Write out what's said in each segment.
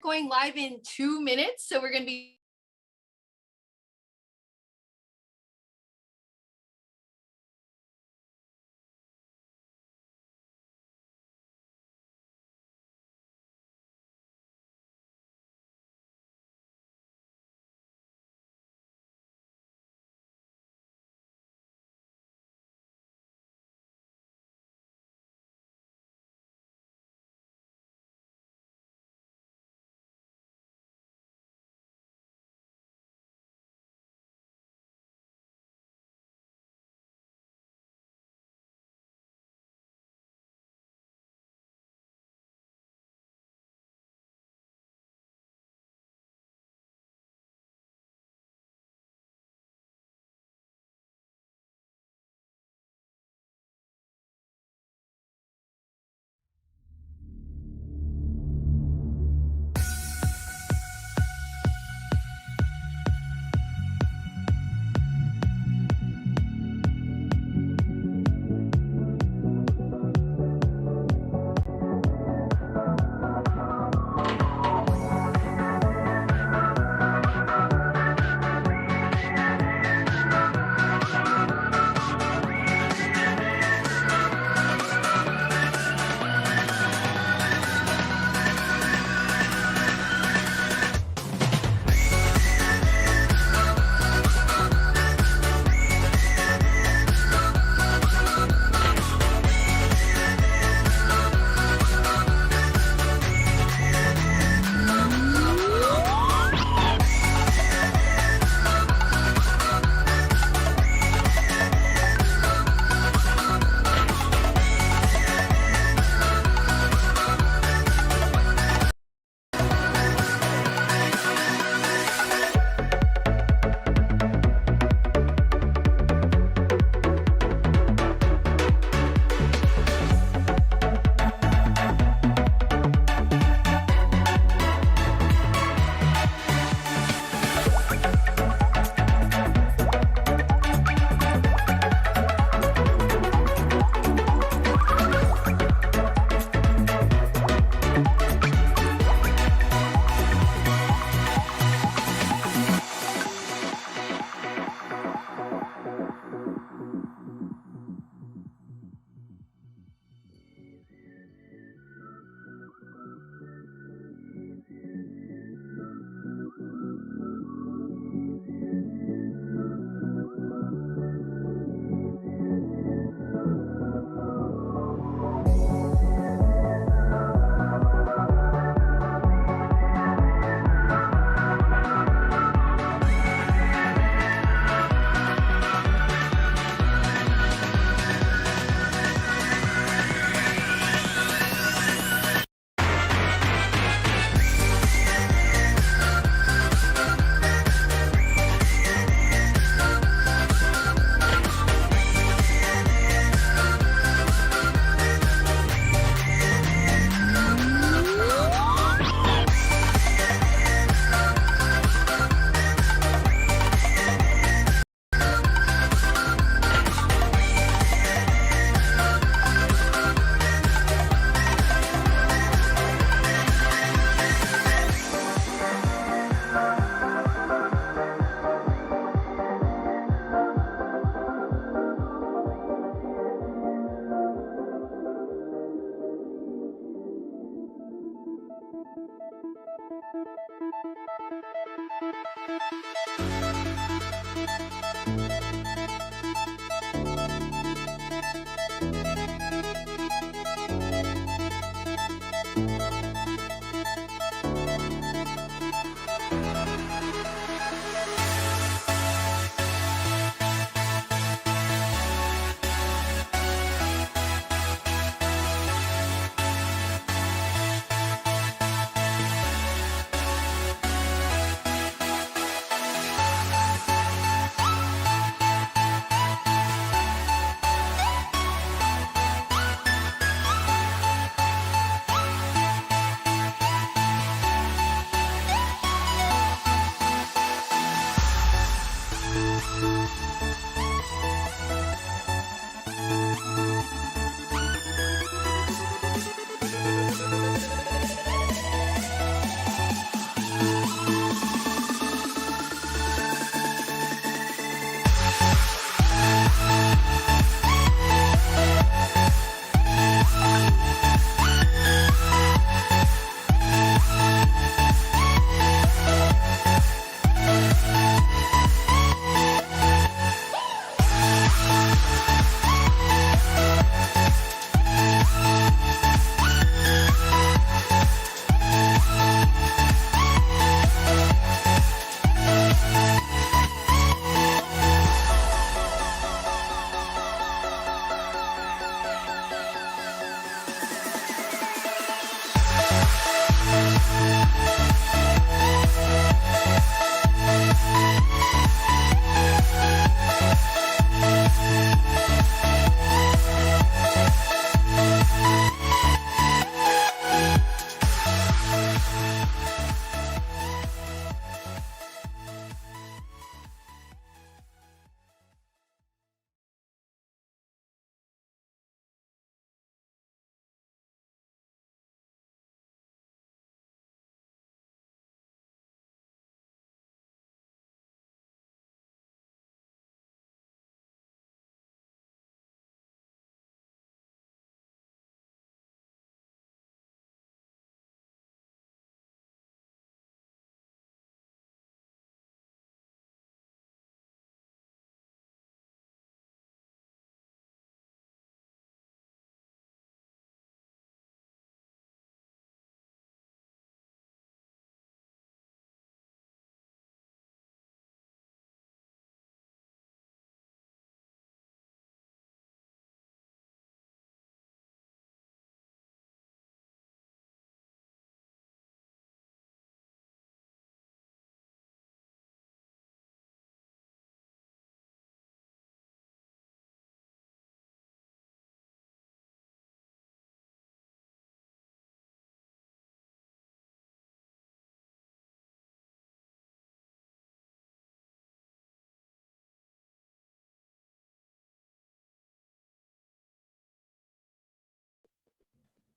going live in 2 minutes, so we're going to be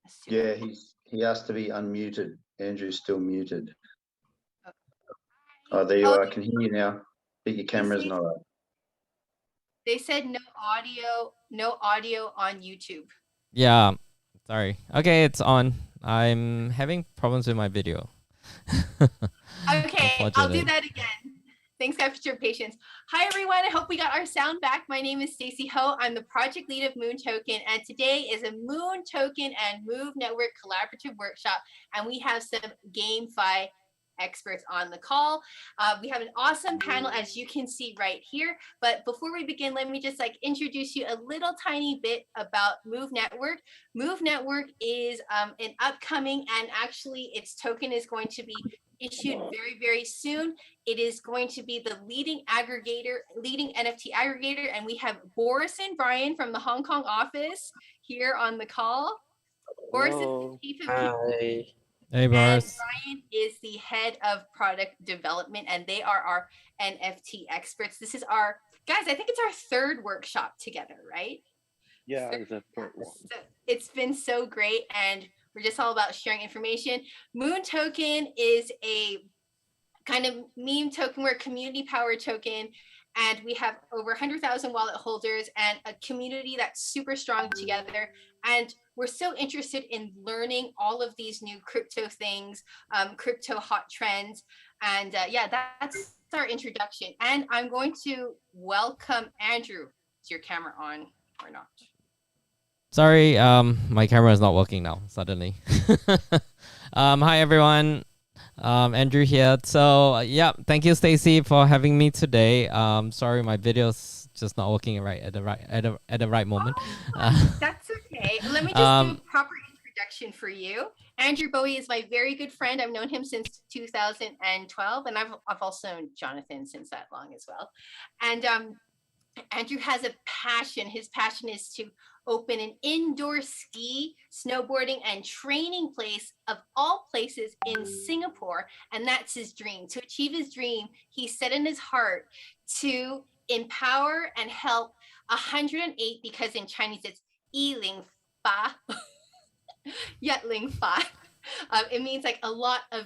Assume. Yeah, he has to be unmuted. Andrew's still muted. Oh, there you are. I can hear you now. But your camera's not up. They said no audio on YouTube. Yeah, sorry. Okay, it's on. I'm having problems with my video. Okay, I'll do that again. Thanks, guys, for your patience. Hi, everyone. I hope we got our sound back. My name is Stacy Ho. I'm the project lead of MoonToken, and today is a MoonToken and Move Network collaborative workshop, and we have some GameFi experts on the call. We have an awesome panel, as you can see right here. But before we begin, let me just introduce you a little tiny bit about Move Network. Move Network is an upcoming, and actually its token is going to be issued very, very soon. It is going to be the leading NFT aggregator, and we have Boris and Brian from the Hong Kong office here on the call. Boris is the chief of Hi. Hey, Boris. and Brian is the head of product development, and they are our NFT experts. This is our guys. I think it's our third workshop together, right? Yeah, it's a third one. So it's been so great, and we're just all about sharing information. MoonToken is a kind of meme token. We're a community power token, and we have over 100,000 wallet holders and a community that's super strong together. And we're so interested in learning all of these new crypto things, crypto hot trends. And yeah, that's our introduction. And I'm going to welcome Andrew. Is your camera on or not? Sorry, my camera is not working now, suddenly. Hi, everyone. Andrew here. So, yeah, thank you, Stacy, for having me today. Sorry, my video's just not working right at the right moment. That's okay. Let me just do a proper introduction for you. Andrew Bowie is my very good friend. I've known him since 2012, and I've also known Jonathan since that long as well. And Andrew has a passion. His passion is to open an indoor ski, snowboarding, and training place of all places in Singapore. And that's his dream. To achieve his dream, he set in his heart to empower and help 108, because in Chinese it's Yiling Fa, Yetling Fa. It means like a lot of,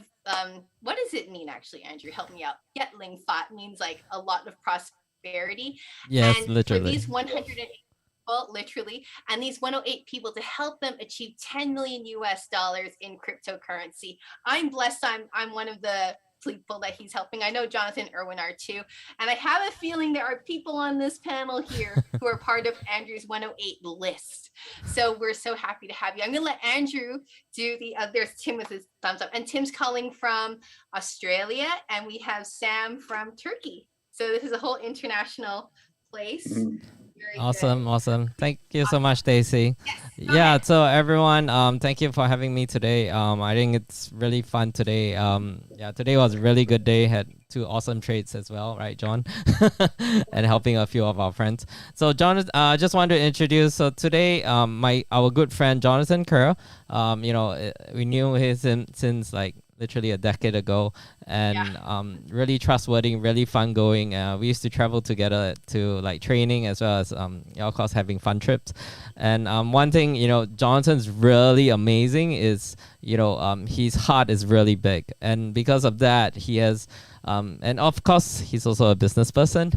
what does it mean actually, Andrew? Help me out. Yetling Fa means like a lot of prosperity. Yes, and literally. For these 108 people, literally, and these 108 people to help them achieve 10 million US dollars in cryptocurrency. I'm blessed. I'm one of the people that he's helping. I know Jonathan and Erwin are too. And I have a feeling there are people on this panel here who are part of Andrew's 108 list. So we're so happy to have you. I'm going to let Andrew do the, there's Tim with his thumbs up. And Tim's calling from Australia. And we have Sam from Turkey. So this is a whole international place. Awesome, awesome. Thank you so much, Stacy. Yeah, so everyone, thank you for having me today. I think it's really fun today. Yeah, today was a really good day. Had 2 awesome trades as well, right, John? And helping a few of our friends. So John, just wanted to introduce. So today, our good friend Jonathan Kher, you know, we knew him since like literally a decade ago, and really trustworthy, really fun going. We used to travel together to like training as well as of course having fun trips. And one thing, you know, Jonathan's really amazing is, you know, his heart is really big, and because of that he has and of course he's also a business person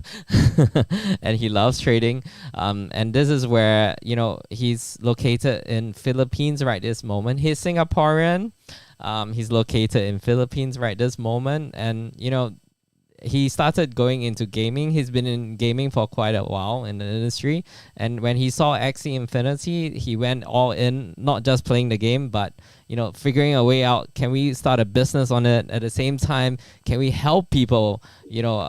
and he loves trading, and this is where, you know, he's located in Philippines right this moment. He's Singaporean. He's located in Philippines right this moment, and you know, he started going into gaming. He's been in gaming for quite a while in the industry, and when he saw Axie Infinity, he went all in, not just playing the game, but you know, figuring a way out. Can we start a business on it? At the same time, can we help people, you know,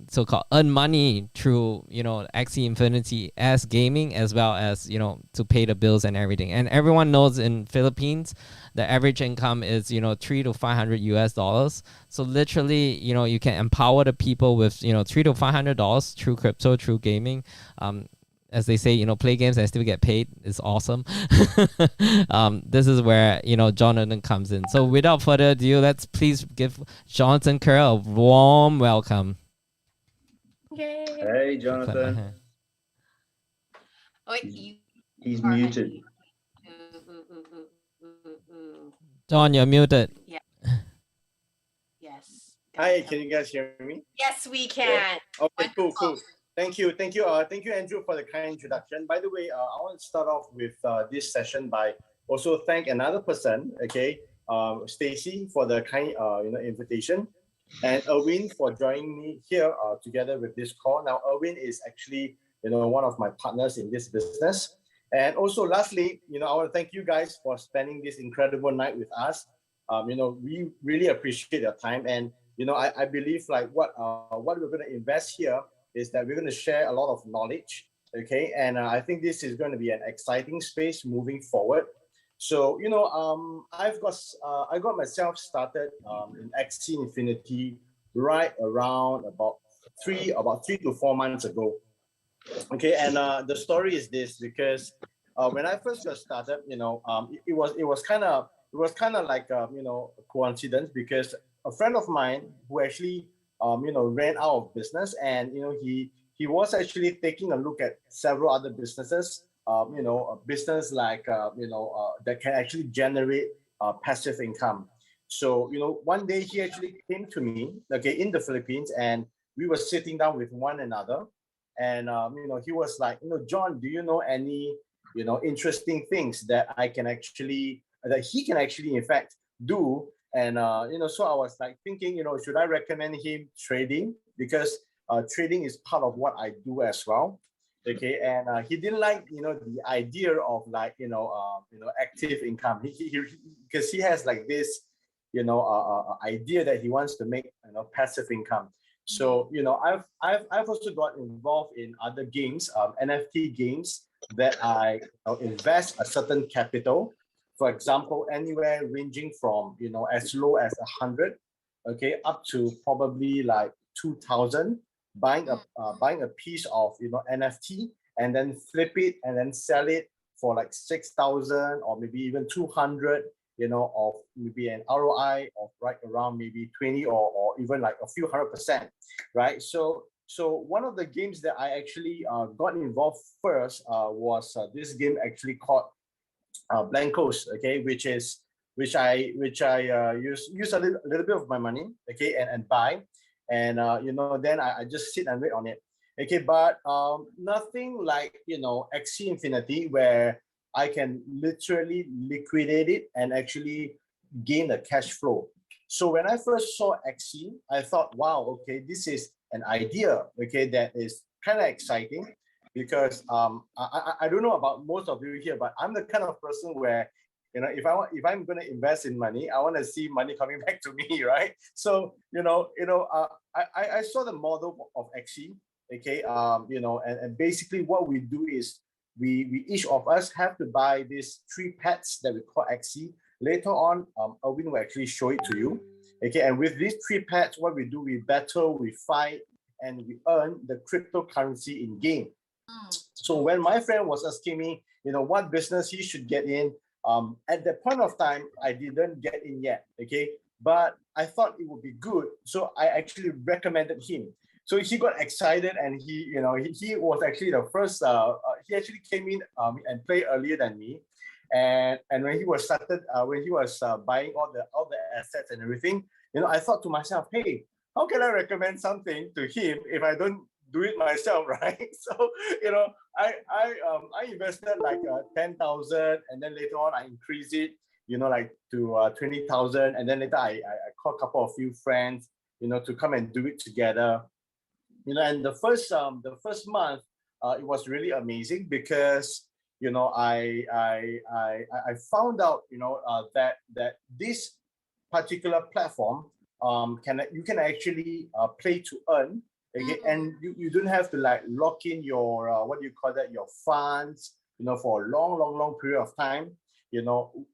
so-called earn money through, you know, Axie Infinity as gaming, as well as, you know, to pay the bills and everything. And everyone knows in Philippines, the average income is, you know, $300 to $500 US. So literally, you know, you can empower the people with, you know, $300 to $500 through crypto, through gaming. As they say, you know, play games and still get paid is awesome. This is where, you know, Jonathan comes in. So without further ado, let's please give Jonathan Kher a warm welcome. Yay. Hey, Jonathan. Oh, wait, He's muted. John, you're muted. Yes. Hi, can you guys hear me? Yes, we can. Okay, cool. Thank you, Andrew, for the kind introduction. By the way, I want to start off with this session by also thank another person, okay, Stacy, for the kind invitation, and Erwin for joining me here together with this call. Now, Erwin is actually one of my partners in this business, and also lastly, I want to thank you guys for spending this incredible night with us. We really appreciate your time, and I believe like what we're going to invest here is that we're going to share a lot of knowledge, okay? And I think this is going to be an exciting space moving forward. So I got myself started in Axie Infinity right around about 3 to 4 months ago. Okay, and the story is this, because when I first got started, it was kind of like a coincidence, because a friend of mine who actually ran out of business, and he was actually taking a look at several other businesses, a business like that can actually generate passive income. So one day he actually came to me, okay, in the Philippines, and we were sitting down with one another, and he was like, John, do you know any interesting things that he can actually in fact do? And so I was like thinking, should I recommend him trading, because trading is part of what I do as well. Okay, and he didn't like the idea of like active income. Because he has like this idea that he wants to make passive income. So I've also got involved in other games, NFT games, that I invest a certain capital. For example, anywhere ranging from as low as 100, okay, up to probably like 2,000, buying a piece of NFT, and then flip it and then sell it for like 6,000 or maybe even 200, of maybe an ROI of right around maybe 20 or even like a few 100%, right? So one of the games that I actually got involved first was this game actually called Blancos, okay, which I use a little bit of my money, okay, and buy, and then I just sit and wait on it, okay. But nothing like Axie Infinity, where I can literally liquidate it and actually gain the cash flow. So when I first saw Axie, I thought, wow, okay, this is an idea, okay, that is kind of exciting, because I don't know about most of you here, but I'm the kind of person where if I'm going to invest in money, I want to see money coming back to me, right? So I saw the model of Axie, okay, and basically what we do is we each of us have to buy these 3 pets that we call Axie. Later on, Erwin will actually show it to you, okay. And with these 3 pets, what we do, we battle, we fight, and we earn the cryptocurrency in game. So when my friend was asking me, what business he should get in, at that point of time, I didn't get in yet, okay? But I thought it would be good, so I actually recommended him. So he got excited, and he was actually the first. He actually came in and played earlier than me, and when he was buying all the assets and everything, I thought to myself, hey, how can I recommend something to him if I don't do it myself, right? So I invested like 10,000, and then later on I increased it, like to 20,000, and then later I called a couple of few friends, to come and do it together. And the first month, it was really amazing, because I found out that this particular platform you can actually play to earn, okay? And you don't have to like lock in your what do you call that, your funds for a long period of time.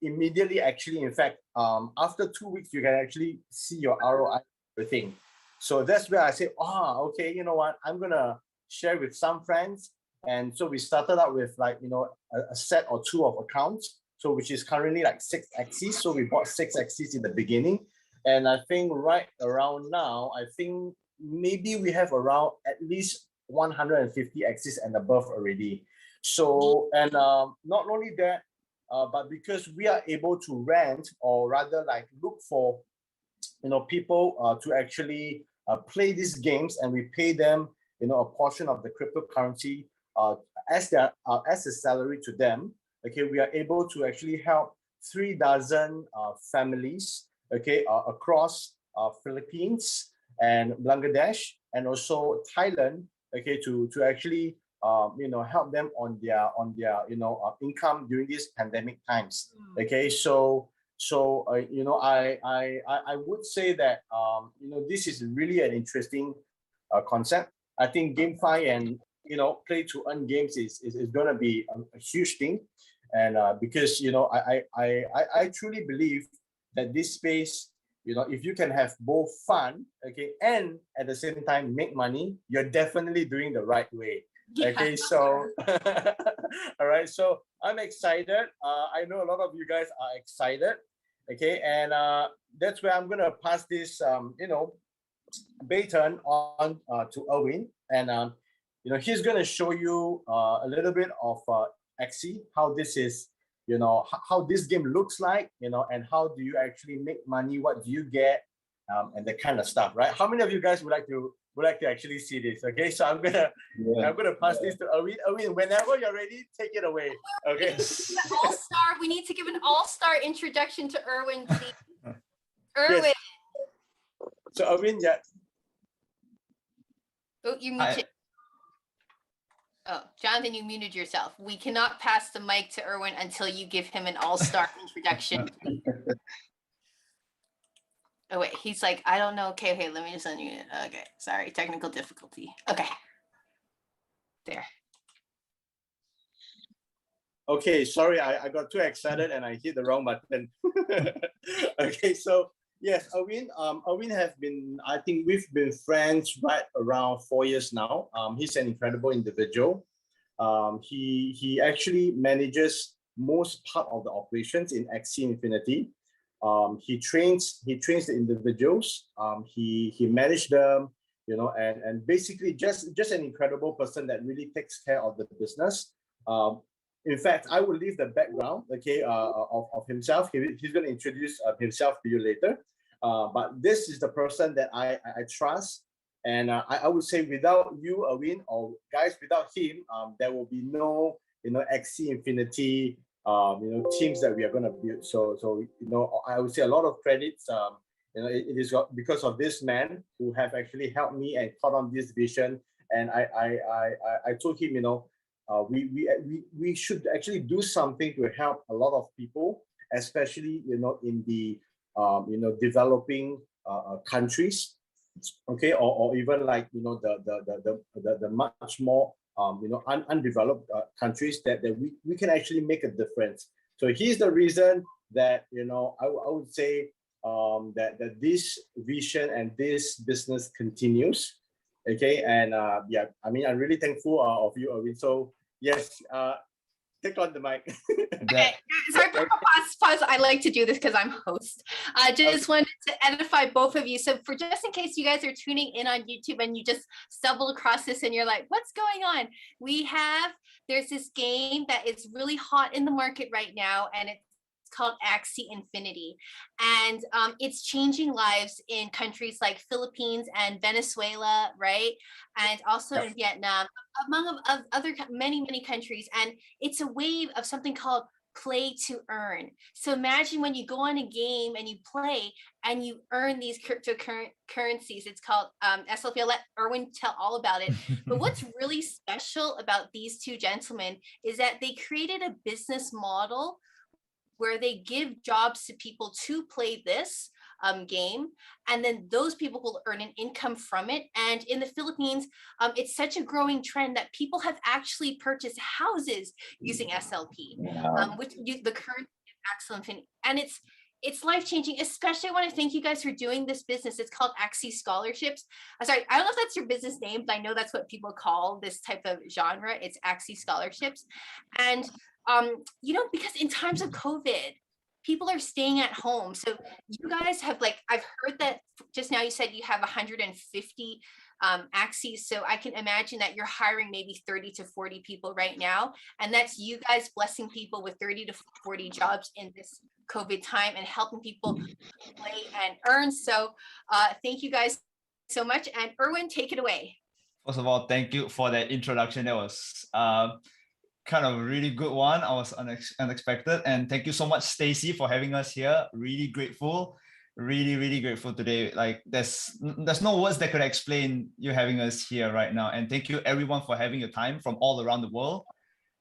Immediately, actually, in fact, after 2 weeks, you can actually see your ROI, everything. So that's where I say, okay, you know what, I'm gonna share with some friends. And so we started out with like a set or 2 of accounts, so which is currently like 6 Axies. So we bought 6 Axies in the beginning, and I think right around now, I think maybe we have around at least 150 Axies and above already. So, and not only that, but because we are able to rent, or rather like look for, people to actually play these games, and we pay them, a portion of the cryptocurrency as a salary to them. Okay, we are able to actually help 3 dozen families, okay, across Philippines and Bangladesh and also Thailand, okay, to actually help them on their income during these pandemic times. Okay, so I would say that this is really an interesting concept. I think GameFi and play to earn games is going to be a huge thing, and because I truly believe that this space, if you can have both fun, okay, and at the same time make money, you're definitely doing the right way. Okay, so all right, so I'm excited. I know a lot of you guys are excited. Okay, and that's where I'm gonna pass this baton on to Erwin, and he's gonna show you a little bit of Axie, how this is, how this game looks like, and how do you actually make money, what do you get, and that kind of stuff, right? How many of you guys would like to actually see this? Okay, so I'm gonna pass this to Erwin. Erwin, whenever you're ready, take it away. Okay. All-star. We need to give an all-star introduction to Erwin, please. Erwin. Yes. So Erwin, yeah. Oh, you muted. Oh, Jonathan, you muted yourself. We cannot pass the mic to Erwin until you give him an all-star introduction. Oh wait, he's like, I don't know. Okay, let me just unmute it. Okay, sorry, technical difficulty. Okay, there. Okay, sorry, I got too excited and I hit the wrong button. Okay, so yes, Erwin has been, I think we've been friends right around 4 years now. He's an incredible individual. He actually manages most part of the operations in Axie Infinity. He trains the individuals. He managed them, and basically just an incredible person that really takes care of the business. In fact, I will leave the background, okay, of himself. He's going to introduce himself to you later. But this is the person that I trust. And I would say without you, Erwin, or guys, without him, there will be no, Axie Infinity, teams that we are going to build. So I would say a lot of credits, it is because of this man who have actually helped me and caught on this vision. And I told him, we should actually do something to help a lot of people, especially in the developing countries, okay, or even like the much more undeveloped countries that we can actually make a difference. So here's the reason that I would say that this vision and this business continues. Okay, and yeah, I mean, I'm really thankful of you, Erwin. So yes, take on the mic. Okay, sorry, pause. I like to do this because I'm host. I just wanted to edify both of you. So for just in case you guys are tuning in on YouTube and you just stumbled across this and you're like, what's going on? There's this game that is really hot in the market right now, and it's called Axie Infinity, and it's changing lives in countries like Philippines and Venezuela, right, and also in Vietnam, among other many countries. And it's a wave of something called play to earn. So imagine when you go on a game and you play and you earn these cryptocurrencies. It's called SLP. I'll let Erwin tell all about it. But what's really special about these two gentlemen is that they created a business model where they give jobs to people to play this game, and then those people will earn an income from it. And in the Philippines, it's such a growing trend that people have actually purchased houses using SLP, which the current Axie Infinity, and it's life-changing. Especially I want to thank you guys for doing this business. It's called Axie Scholarships. Sorry, I don't know if that's your business name, but I know that's what people call this type of genre. It's Axie Scholarships. And because in times of COVID, people are staying at home. So you guys have, like, I've heard that just now you said you have 150 Axie. So I can imagine that you're hiring maybe 30 to 40 people right now. And that's you guys blessing people with 30 to 40 jobs in this COVID time and helping people play and earn. So thank you guys so much. And Erwin, take it away. First of all, thank you for that introduction. That was kind of a really good one. I was unexpected. And thank you so much, Stacy, for having us here. Really grateful. Really grateful today. Like there's no words that could explain you having us here right now. And thank you everyone for having your time from all around the world.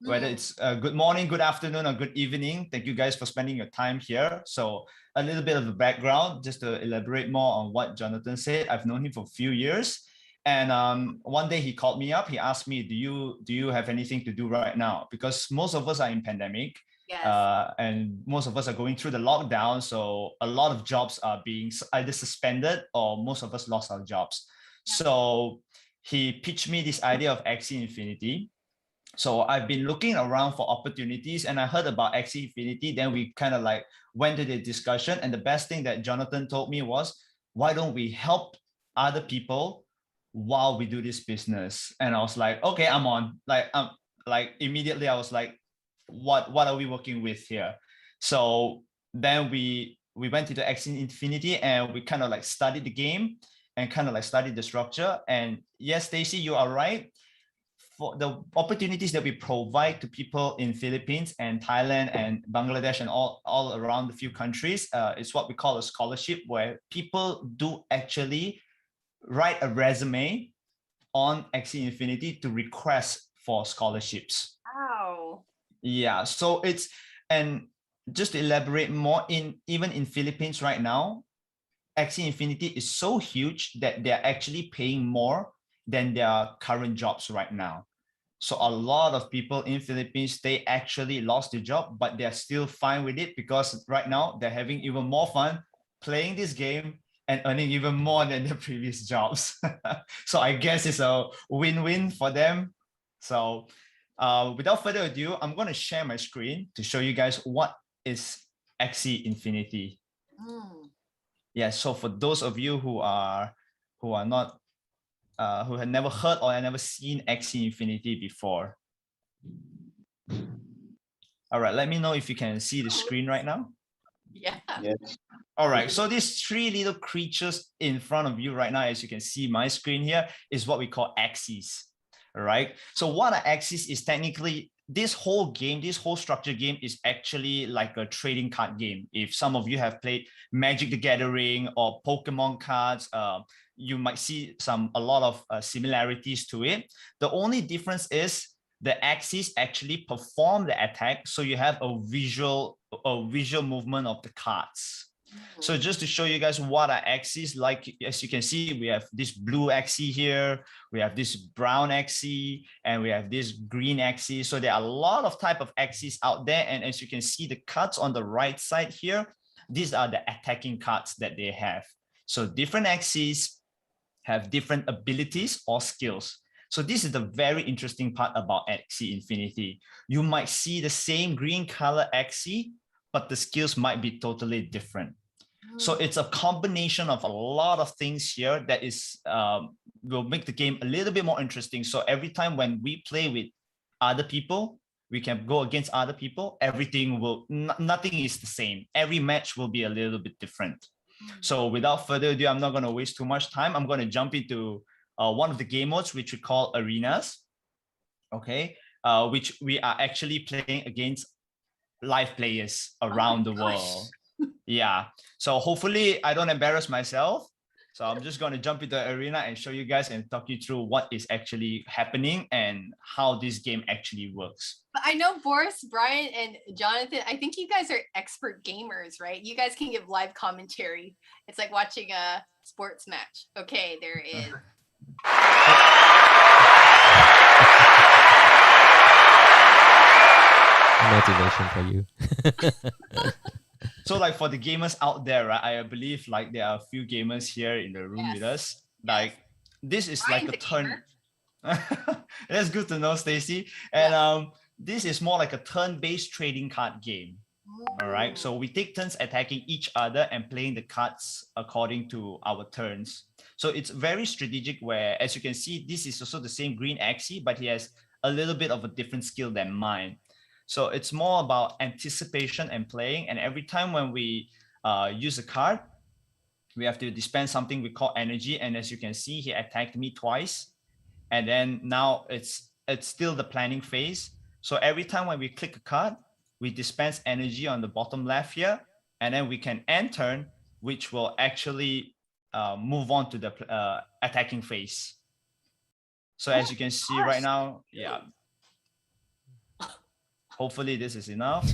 Whether it's good morning, good afternoon, or good evening. Thank you guys for spending your time here. So a little bit of a background, just to elaborate more on what Jonathan said. I've known him for a few years. And one day he called me up. He asked me, do you have anything to do right now? Because most of us are in pandemic. Yes. And most of us are going through the lockdown. So a lot of jobs are being either suspended or most of us lost our jobs. So he pitched me this idea of Axie Infinity. So I've been looking around for opportunities and I heard about Axie Infinity. Then we kind of like went to the discussion. And the best thing that Jonathan told me was, why don't we help other people while we do this business? And I was like, okay, I'm on. Like immediately I was like, what are we working with here? So then we went to the Axie Infinity and we kind of like studied the game and kind of like studied the structure. And yes, Stacy, you are right. For the opportunities that we provide to people in Philippines and Thailand and Bangladesh and all around the few countries, it's what we call a scholarship, where people do actually write a resume on Axie Infinity to request for scholarships. Wow. Yeah, so it's, and just to elaborate more, even in Philippines right now, Axie Infinity is so huge that they're actually paying more than their current jobs right now. So a lot of people in Philippines, they actually lost their job, but they're still fine with it because right now they're having even more fun playing this game and earning even more than their previous jobs. So I guess it's a win-win for them. So without further ado, I'm going to share my screen to show you guys what is Axie Infinity. Yeah, so for those of you who are not who had never heard or had never seen Axie Infinity before. All right, let me know if you can see the screen right now. Yeah. Yes. All right, so these three little creatures in front of you right now, as you can see my screen here, is what we call Axies. All right, so what are Axies is technically, this whole game, this whole structure game is actually like a trading card game. If some of you have played Magic the Gathering or Pokemon cards, you might see a lot of similarities to it. The only difference is the Axies actually perform the attack, so you have a visual movement of the cards. So just to show you guys what are Axies, like as you can see, we have this blue Axie here, we have this brown Axie, and we have this green Axie. So there are a lot of type of Axies out there, and as you can see, the cards on the right side here, these are the attacking cards that they have. So different Axies have different abilities or skills. So this is the very interesting part about Axie Infinity. You might see the same green color Axie, but the skills might be totally different. So it's a combination of a lot of things here that is will make the game a little bit more interesting. So every time when we play with other people, we can go against other people, everything will, nothing is the same. Every match will be a little bit different. So without further ado, I'm not going to waste too much time. I'm going to jump into one of the game modes, which we call arenas, okay, which we are actually playing against live players around the world. Yeah, so hopefully I don't embarrass myself. So I'm just going to jump into the arena and show you guys and talk you through what is actually happening and how this game actually works. But I know Boris, Brian, and Jonathan, I think you guys are expert gamers, right? You guys can give live commentary. It's like watching a sports match. Okay, there is. Motivation for you. So like for the gamers out there, right, I believe like there are a few gamers here in the room with us. Like this is Brian's like a a turn. That's good to know, Stacy. And this is more like a turn-based trading card game. All right, so we take turns attacking each other and playing the cards according to our turns. So it's very strategic where, as you can see, this is also the same green Axie, but he has a little bit of a different skill than mine. So it's more about anticipation and playing. And every time when we use a card, we have to dispense something we call energy. And as you can see, he attacked me twice. And then now it's still the planning phase. So every time when we click a card, we dispense energy on the bottom left here, and then we can end turn, which will actually move on to the attacking phase. So as you can see right now, yeah. Hopefully this is enough.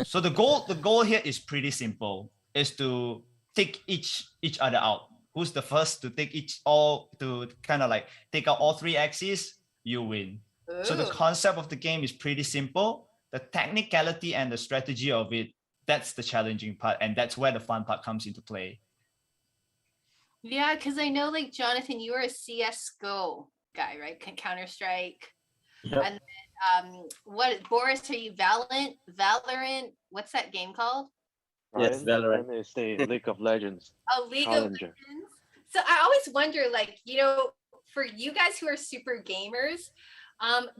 So the goal here is pretty simple, is to take each other out. Who's the first to take to kind of like take out all three axes, you win. Ooh. So the concept of the game is pretty simple. The technicality and the strategy of it, that's the challenging part, and that's where the fun part comes into play. Yeah, because I know, like, Jonathan, you are a CSGO guy, right? Counter-Strike. Yep. And then, Boris, are you Valorant? What's that game called? Yes, Valorant. It's the League of Legends. Oh, League of Legends. So I always wonder, like, you know, for you guys who are super gamers,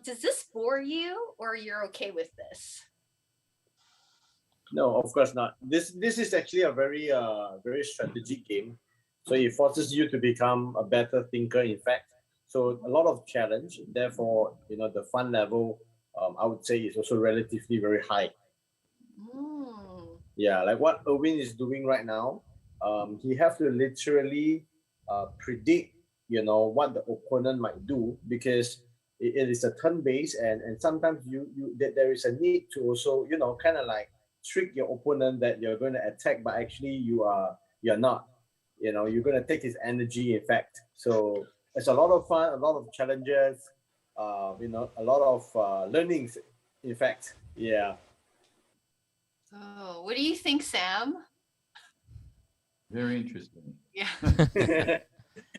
does this bore you, or you're okay with this? No, of course not. This is actually a very very strategic game. So it forces you to become a better thinker, in fact. So a lot of challenge. Therefore, you know, the fun level, I would say, is also relatively very high. Yeah, like what Erwin is doing right now, he has to literally predict, you know, what the opponent might do, because it is a turn base, and sometimes there is a need to also, you know, kind of like trick your opponent that you're going to attack, but actually you're not. You know, you're going to take his energy, in fact. So it's a lot of fun, a lot of challenges, you know, a lot of learnings, in fact. Yeah. Oh, what do you think, Sam? Very interesting. Yeah.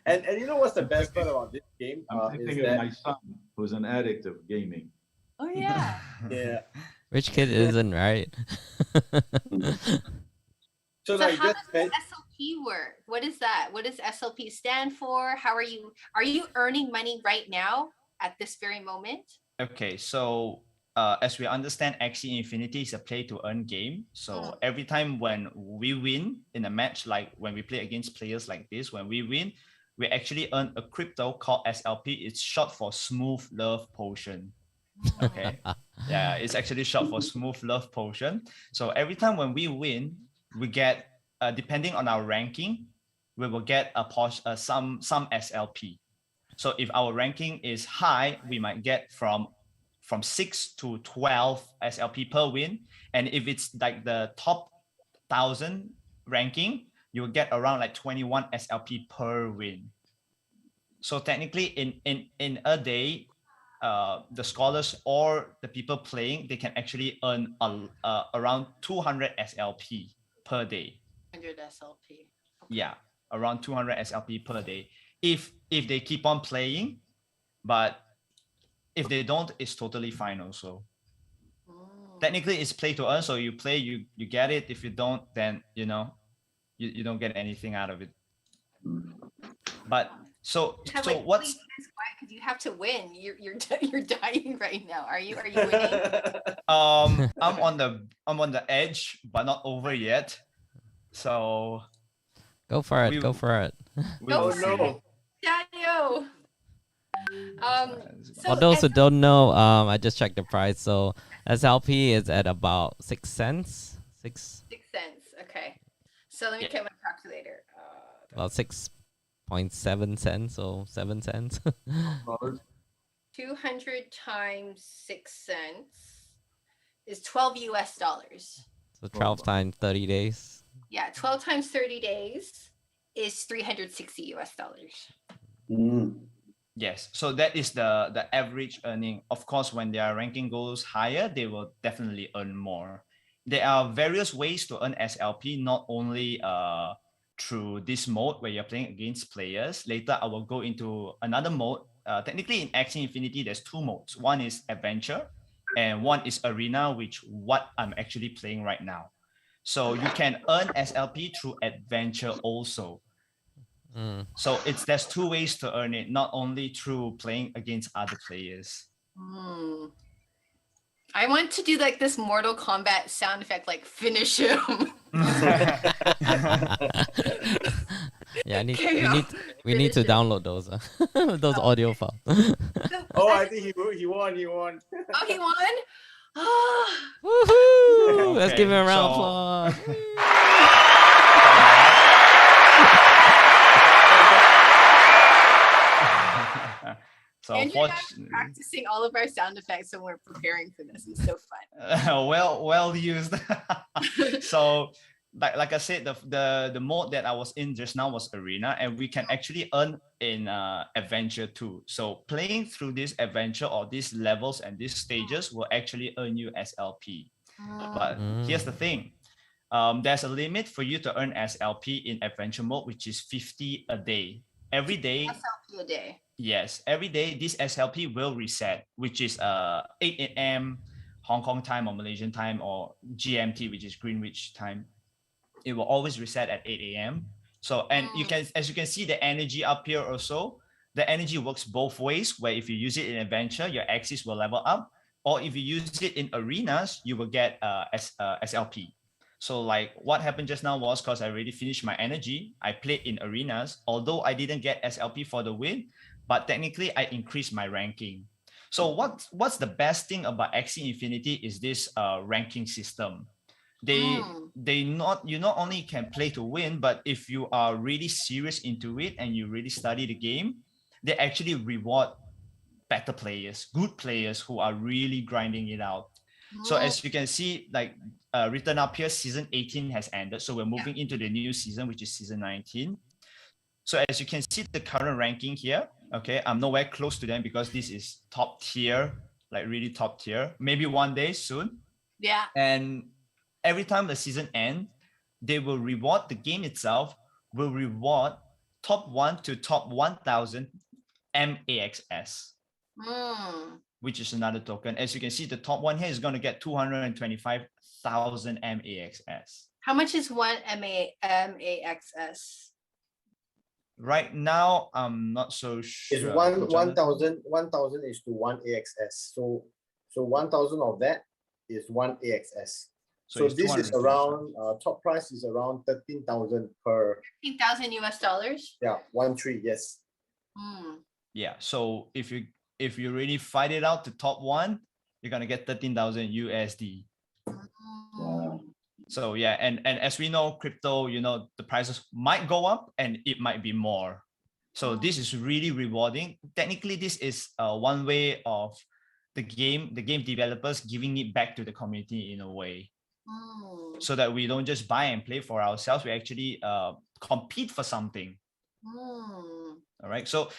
and you know what's the best part about this game? I'm thinking of my son, who's an addict of gaming. Oh yeah. Yeah. Which kid isn't, right? So like, how just does SLP work? What is that? What does SLP stand for? How are you earning money right now at this very moment? Okay, so as we understand, Axie Infinity is a play to earn game. So every time when we win in a match, like when we play against players like this, when we win, we actually earn a crypto called SLP. It's short for Smooth Love Potion. Okay. Yeah, it's actually short for Smooth Love Potion. So every time when we win, we get, depending on our ranking, we will get some SLP. So if our ranking is high, we might get from 6 to 12 SLP per win. And if it's like the top 1,000 ranking, you will get around like 21 SLP per win. So technically in a day, the scholars or the people playing, they can actually earn around 200 SLP per day. 100 SLP. Okay. Yeah, around 200 SLP per day. If they keep on playing, but if they don't, it's totally fine also. Technically, it's play to earn. So you play, you get it. If you don't, then you know, you don't get anything out of it. But so what's? Because you have to win. You're dying right now. Are you winning? I'm on the edge, but not over yet. So go for it. Go for it. Go for it. Daniel. For those who don't know, I just checked the price. So SLP is at about 6 cents. 6 cents. Okay. So let me get my calculator. About 6.7 cents or 7 cents. 200 times 6 cents is $12 US. So 12 times 30 days. Yeah, 12 times 30 days is $360 US. Yes, so that is the average earning. Of course, when their ranking goes higher, they will definitely earn more. There are various ways to earn SLP, not only through this mode where you're playing against players. Later, I will go into another mode. Technically, in Axie Infinity, there's 2 modes. One is Adventure, and one is Arena, which what I'm actually playing right now. So you can earn SLP through Adventure also. So there's two ways to earn it, not only through playing against other players. I want to do like this Mortal Kombat sound effect, like finish him. Yeah, KO. we need to download those those audio files. Oh, I think he won. He won. Oh, he won? Woohoo! Let's Okay, give him a round of so- applause. So Andrew and I were unfortunately, practicing all of our sound effects when we're preparing for this. It's so fun. well used. So like I said, the mode that I was in just now was arena, and we can actually earn in adventure too. So playing through this adventure or these levels and these stages will actually earn you SLP. But here's the thing. There's a limit for you to earn SLP in adventure mode, which is 50 a day. Every day, SLP a day. yes, every day this SLP will reset, which is 8 a.m. Hong Kong time or Malaysian time or GMT, which is Greenwich time. It will always reset at 8 a.m. So, and you can, as you can see the energy up here also, the energy works both ways, where if you use it in adventure, your axis will level up, or if you use it in arenas, you will get SLP. So like what happened just now was because I already finished my energy, I played in arenas, although I didn't get SLP for the win, but technically I increased my ranking. So what's the best thing about Axie Infinity is this ranking system. You not only can play to win, but if you are really serious into it and you really study the game, they actually reward better players, good players who are really grinding it out. So as you can see, like written up here, season 18 has ended. So we're moving into the new season, which is season 19. So as you can see the current ranking here, okay, I'm nowhere close to them because this is top tier, like really top tier. Maybe one day soon. Yeah. And every time the season ends, they will reward, the game itself will reward top 1 to top 1000 MAXS, which is another token. As you can see, the top one here is going to get 225,000 MAXS. How much is one MAXS? Right now, I'm not so sure. It's 1,000 is to 1 AXS. So 1,000 of that is 1 AXS. So it's this is 225. around top price is around 13,000 per. 13,000 US dollars. Yeah, 1,3, yes. Yeah. So if you really fight it out to top one, you're gonna get 13,000 USD. So yeah, and as we know, crypto, you know, the prices might go up and it might be more. So this is really rewarding. Technically, this is one way of the game developers giving it back to the community in a way. So that we don't just buy and play for ourselves, we actually compete for something. All right, so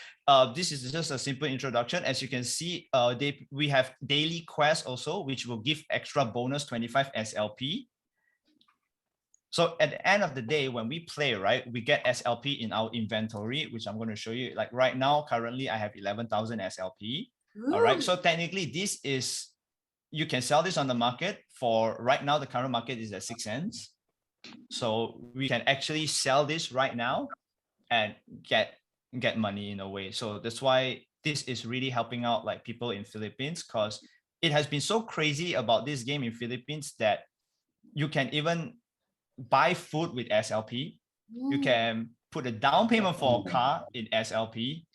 this is just a simple introduction. As you can see, we have daily quests also, which will give extra bonus 25 SLP. So at the end of the day, when we play, right, we get SLP in our inventory, which I'm going to show you. Like right now, currently I have 11,000 SLP. All right, so technically this is, you can sell this on the market for, right now the current market is at 6 cents. So we can actually sell this right now and get money in a way. So that's why this is really helping out like people in Philippines, because it has been so crazy about this game in Philippines that you can even buy food with SLP. You can put a down payment for a car in SLP.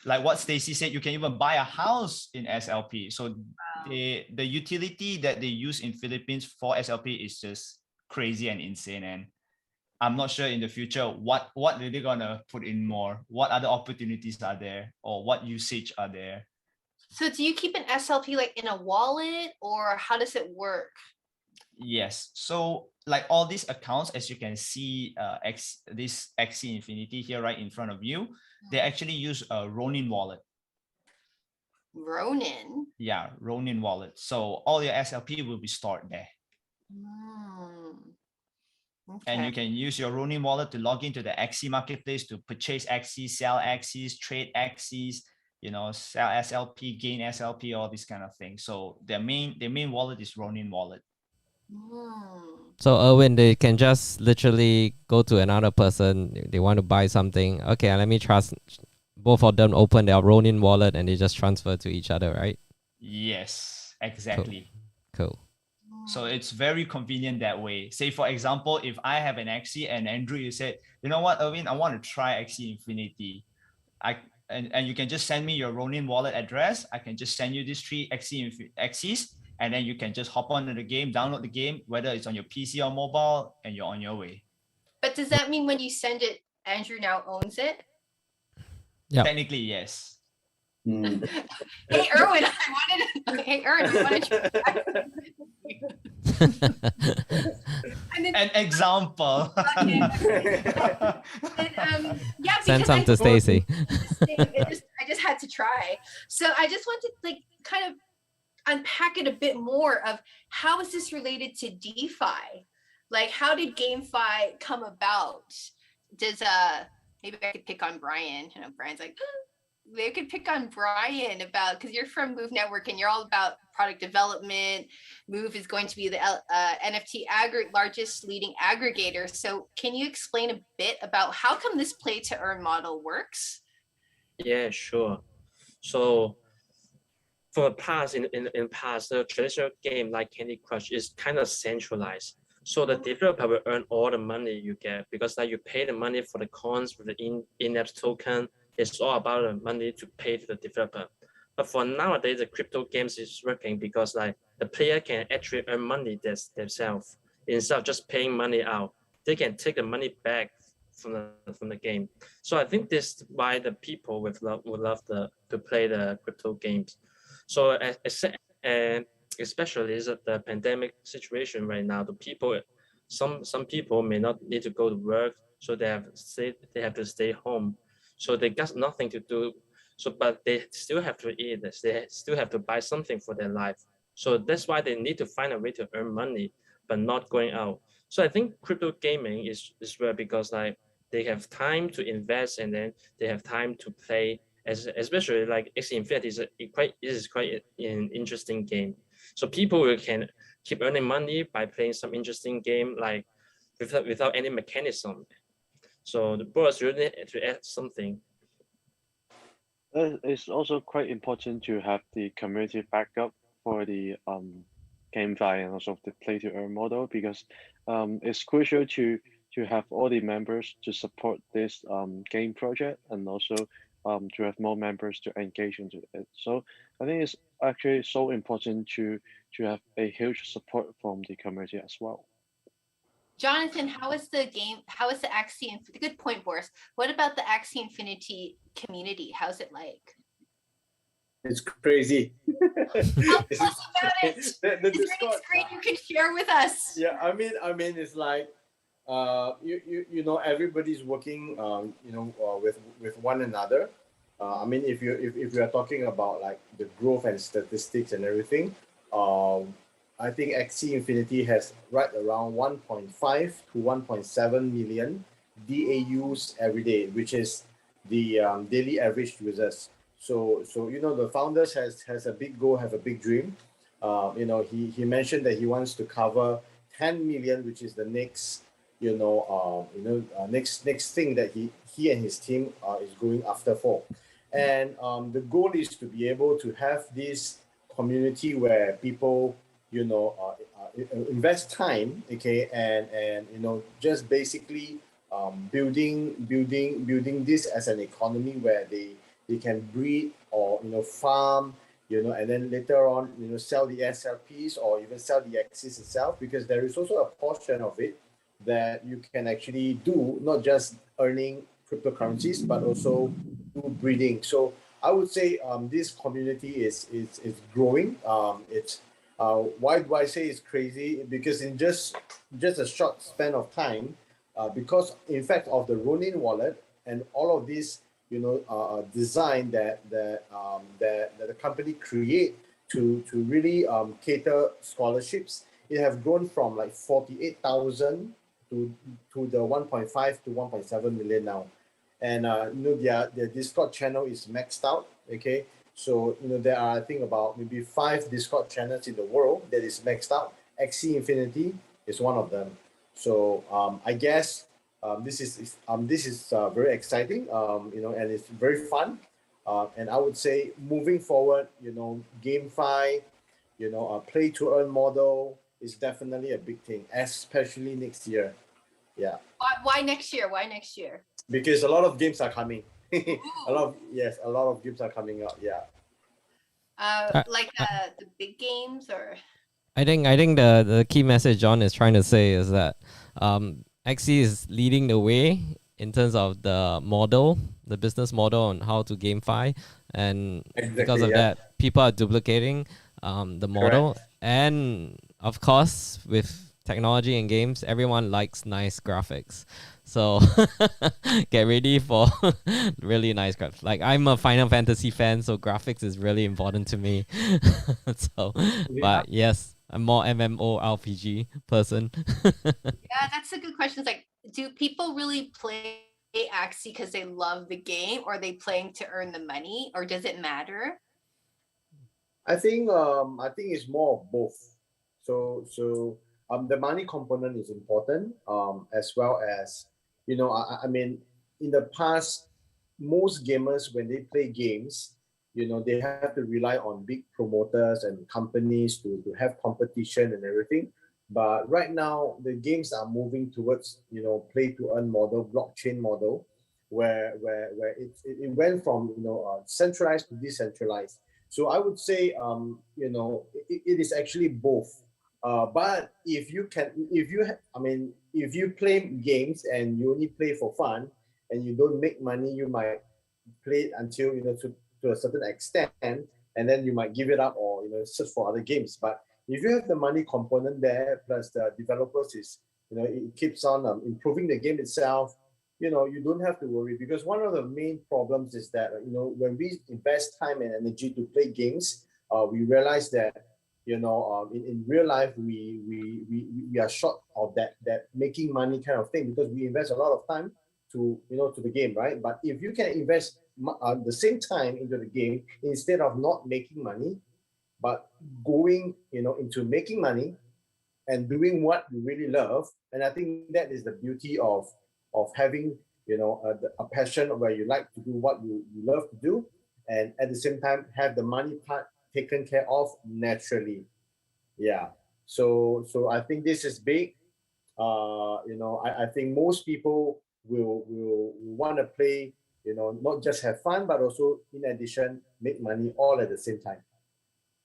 Like what Stacy said, you can even buy a house in SLP. So the utility that they use in Philippines for SLP is just crazy and insane. And I'm not sure in the future what are they gonna put in more? What other opportunities are there, or what usage are there? So do you keep an SLP like in a wallet, or how does it work? Yes. So like all these accounts, as you can see, this Axie Infinity here right in front of you, they actually use a Ronin wallet. Ronin? Yeah, Ronin wallet. So all your SLP will be stored there. Okay. And you can use your Ronin wallet to log into the Axie marketplace to purchase Axies, sell Axies, trade Axies, you know, sell SLP, gain SLP, all these kind of things. So their main wallet is Ronin wallet. So Erwin, they can just literally go to another person. They want to buy something. Okay, let me trust both of them. Open their Ronin wallet and they just transfer to each other, right? Yes, exactly. Cool. So it's very convenient that way. Say, for example, if I have an Axie and Andrew, you said, you know what, Erwin, I want to try Axie Infinity. And you can just send me your Ronin wallet address. I can just send you these 3 Axies, and then you can just hop onto the game, download the game, whether it's on your PC or mobile, and you're on your way. But does that mean when you send it, Andrew now owns it? Yeah. Technically, yes. Mm. Hey, Erwin, Hey, Erwin, I wanted An example. and, yeah, Send because some to Stacy. I just had to try. So I just want to like kind of unpack it a bit more of how is this related to DeFi? Like, how did GameFi come about? Does maybe I could pick on Brian. You know, Brian's like, they could pick on Brian about, because you're from Move Network and you're all about product development. Move is going to be the NFT largest leading aggregator. So can you explain a bit about how come this play to earn model works? Yeah, sure. So for the past, in past, the traditional game like Candy Crush is kind of centralized. So the developer will earn all the money you get because like you pay the money for the coins with the in-app token. It's all about the money to pay to the developer. But for nowadays, the crypto games is working because like the player can actually earn money themselves instead of just paying money out. They can take the money back from the game. So I think this is why the people would love to play the crypto games. So especially is the pandemic situation right now, the people, some people may not need to go to work, so they have to stay home. So they got nothing to do. So, but they still have to eat. They still have to buy something for their life. So that's why they need to find a way to earn money, but not going out. So I think crypto gaming is rare because like they have time to invest and then they have time to play. Especially like Axie Infinity is quite an interesting game. So people can keep earning money by playing some interesting game like without any mechanism. So the boss really need to add something. It's also quite important to have the community backup for the GameFi and also the play to earn model because it's crucial to have all the members to support this game project and also to have more members to engage into it. So I think it's actually so important to have a huge support from the community as well. Jonathan, how is the Axie Infinity? Good point, Boris. What about the Axie Infinity community? How's it like? It's crazy. Tell us about it. Is there any Discord, screen you can share with us? yeah, I mean, it's like, you know, everybody's working, you know, with one another. I mean, if you are talking about like the growth and statistics and everything, I think Axie Infinity has right around 1.5 to 1.7 million DAUs every day, which is the daily average users. So you know, the founders has a big goal, have a big dream. You know, he mentioned that he wants to cover 10 million, which is the next next thing that he and his team is going after for. And the goal is to be able to have this community where people, you know, invest time, okay, and you know, just basically building this as an economy where they can breed or, you know, farm, you know, and then later on, you know, sell the SLPs or even sell the Axies itself, because there is also a portion of it that you can actually do, not just earning cryptocurrencies, but also do breeding. So I would say this community is growing. It's why do I say it's crazy? Because in just a short span of time, because in fact of the Ronin wallet and all of this, you know, design that the company create to really cater scholarships, it have grown from like 48,000 to the 1.5 to 1.7 million now. And you know, their Discord channel is maxed out. Okay, so you know, there are, I think, about maybe 5 Discord channels in the world that is maxed out. Axie Infinity is one of them. So I guess this is very exciting, and it's very fun. And I would say moving forward, GameFi, a play to earn model is definitely a big thing, especially next year. Yeah. Why next year? Why next year? Because a lot of games are coming. a lot of games are coming out. Yeah. Like the big games, or I think the key message John is trying to say is that Axie is leading the way in terms of the model, the business model on how to GameFi, and because of that, people are duplicating the model. Correct. And of course, with technology and games, everyone likes nice graphics. So get ready for really nice graphics. Like, I'm a Final Fantasy fan, so graphics is really important to me. So, but yes, I'm more MMO RPG person. yeah, that's a good question. It's like, do people really play Axie because they love the game, or are they playing to earn the money, or does it matter? I think it's more of both. So the money component is important, as well as, I mean, in the past, most gamers, when they play games, they have to rely on big promoters and companies to have competition and everything. But right now, the games are moving towards, play to earn model, blockchain model, where it went from, centralized to decentralized. So I would say, it is actually both. But if you play games and you only play for fun and you don't make money, you might play it until, to a certain extent, and then you might give it up, or, search for other games. But if you have the money component there, plus the developers it keeps on improving the game itself, you don't have to worry. Because one of the main problems is that, when we invest time and energy to play games, we realize that, in real life, we are short of that making money kind of thing, because we invest a lot of time to the game, right? But if you can invest the same time into the game, instead of not making money, but going into making money and doing what you really love, and I think that is the beauty of having a passion where you like to do what you love to do, and at the same time have the money part taken care of naturally. Yeah. So I think this is big. I think most people will want to play, not just have fun, but also in addition make money all at the same time.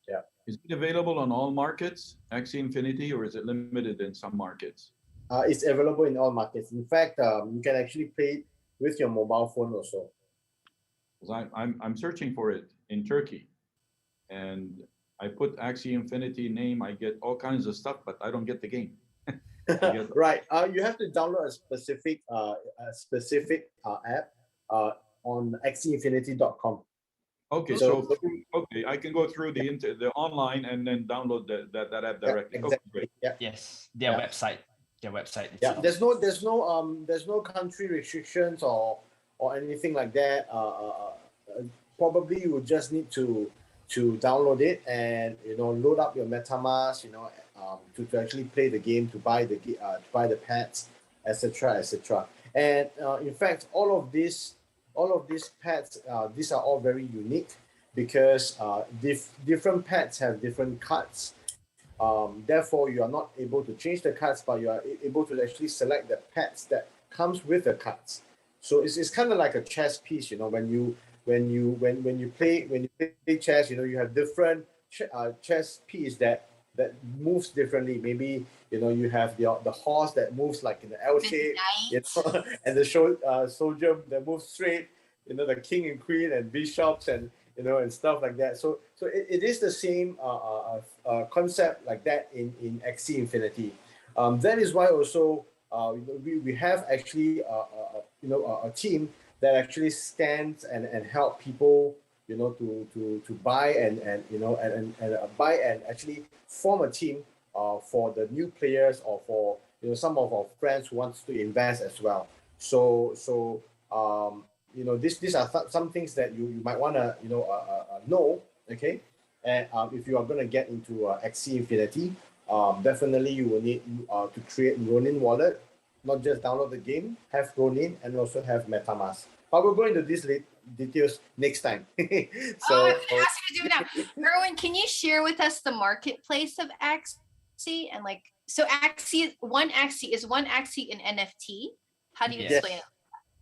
Yeah. Is it available on all markets, Axie Infinity, or is it limited in some markets? It's available in all markets. In fact, you can actually play it with your mobile phone also. Because I'm searching for it in Turkey, and I put Axie Infinity name, I get all kinds of stuff, but I don't get the game. Right. You have to download a specific app on axieinfinity.com. Okay, so I can go through the online and then download that app directly. Exactly. Okay, great. Yeah. Yes, their website. Yeah, there's no country restrictions or anything like that. Probably you would just need to download it and load up your MetaMask, to actually play the game, to buy the pads, etc. And in fact, all of these pads, these are all very unique, because different pads have different cards. Therefore, you are not able to change the cards, but you are able to actually select the pads that comes with the cards. So it's kind of like a chess piece, when you play chess, you have different chess piece that moves differently. Maybe you have the horse that moves like in the L shape, and the soldier that moves straight. The king and queen and bishops and stuff like that. So it is the same concept like that in Axie Infinity. That is why also we have actually a team that actually scans and help people to buy and buy and actually form a team for the new players, or for some of our friends who wants to invest as well. So these are some things that you might want to know, okay? And if you are going to get into Axie Infinity, definitely you will need to create Ronin wallet, not just download the game, have Ronin, and also have MetaMask. But we'll go into these details next time. Oh, I was gonna ask you to do it now. Erwin, can you share with us the marketplace of Axie and like so Axie one Axie an NFT? How do you Yes. explain it?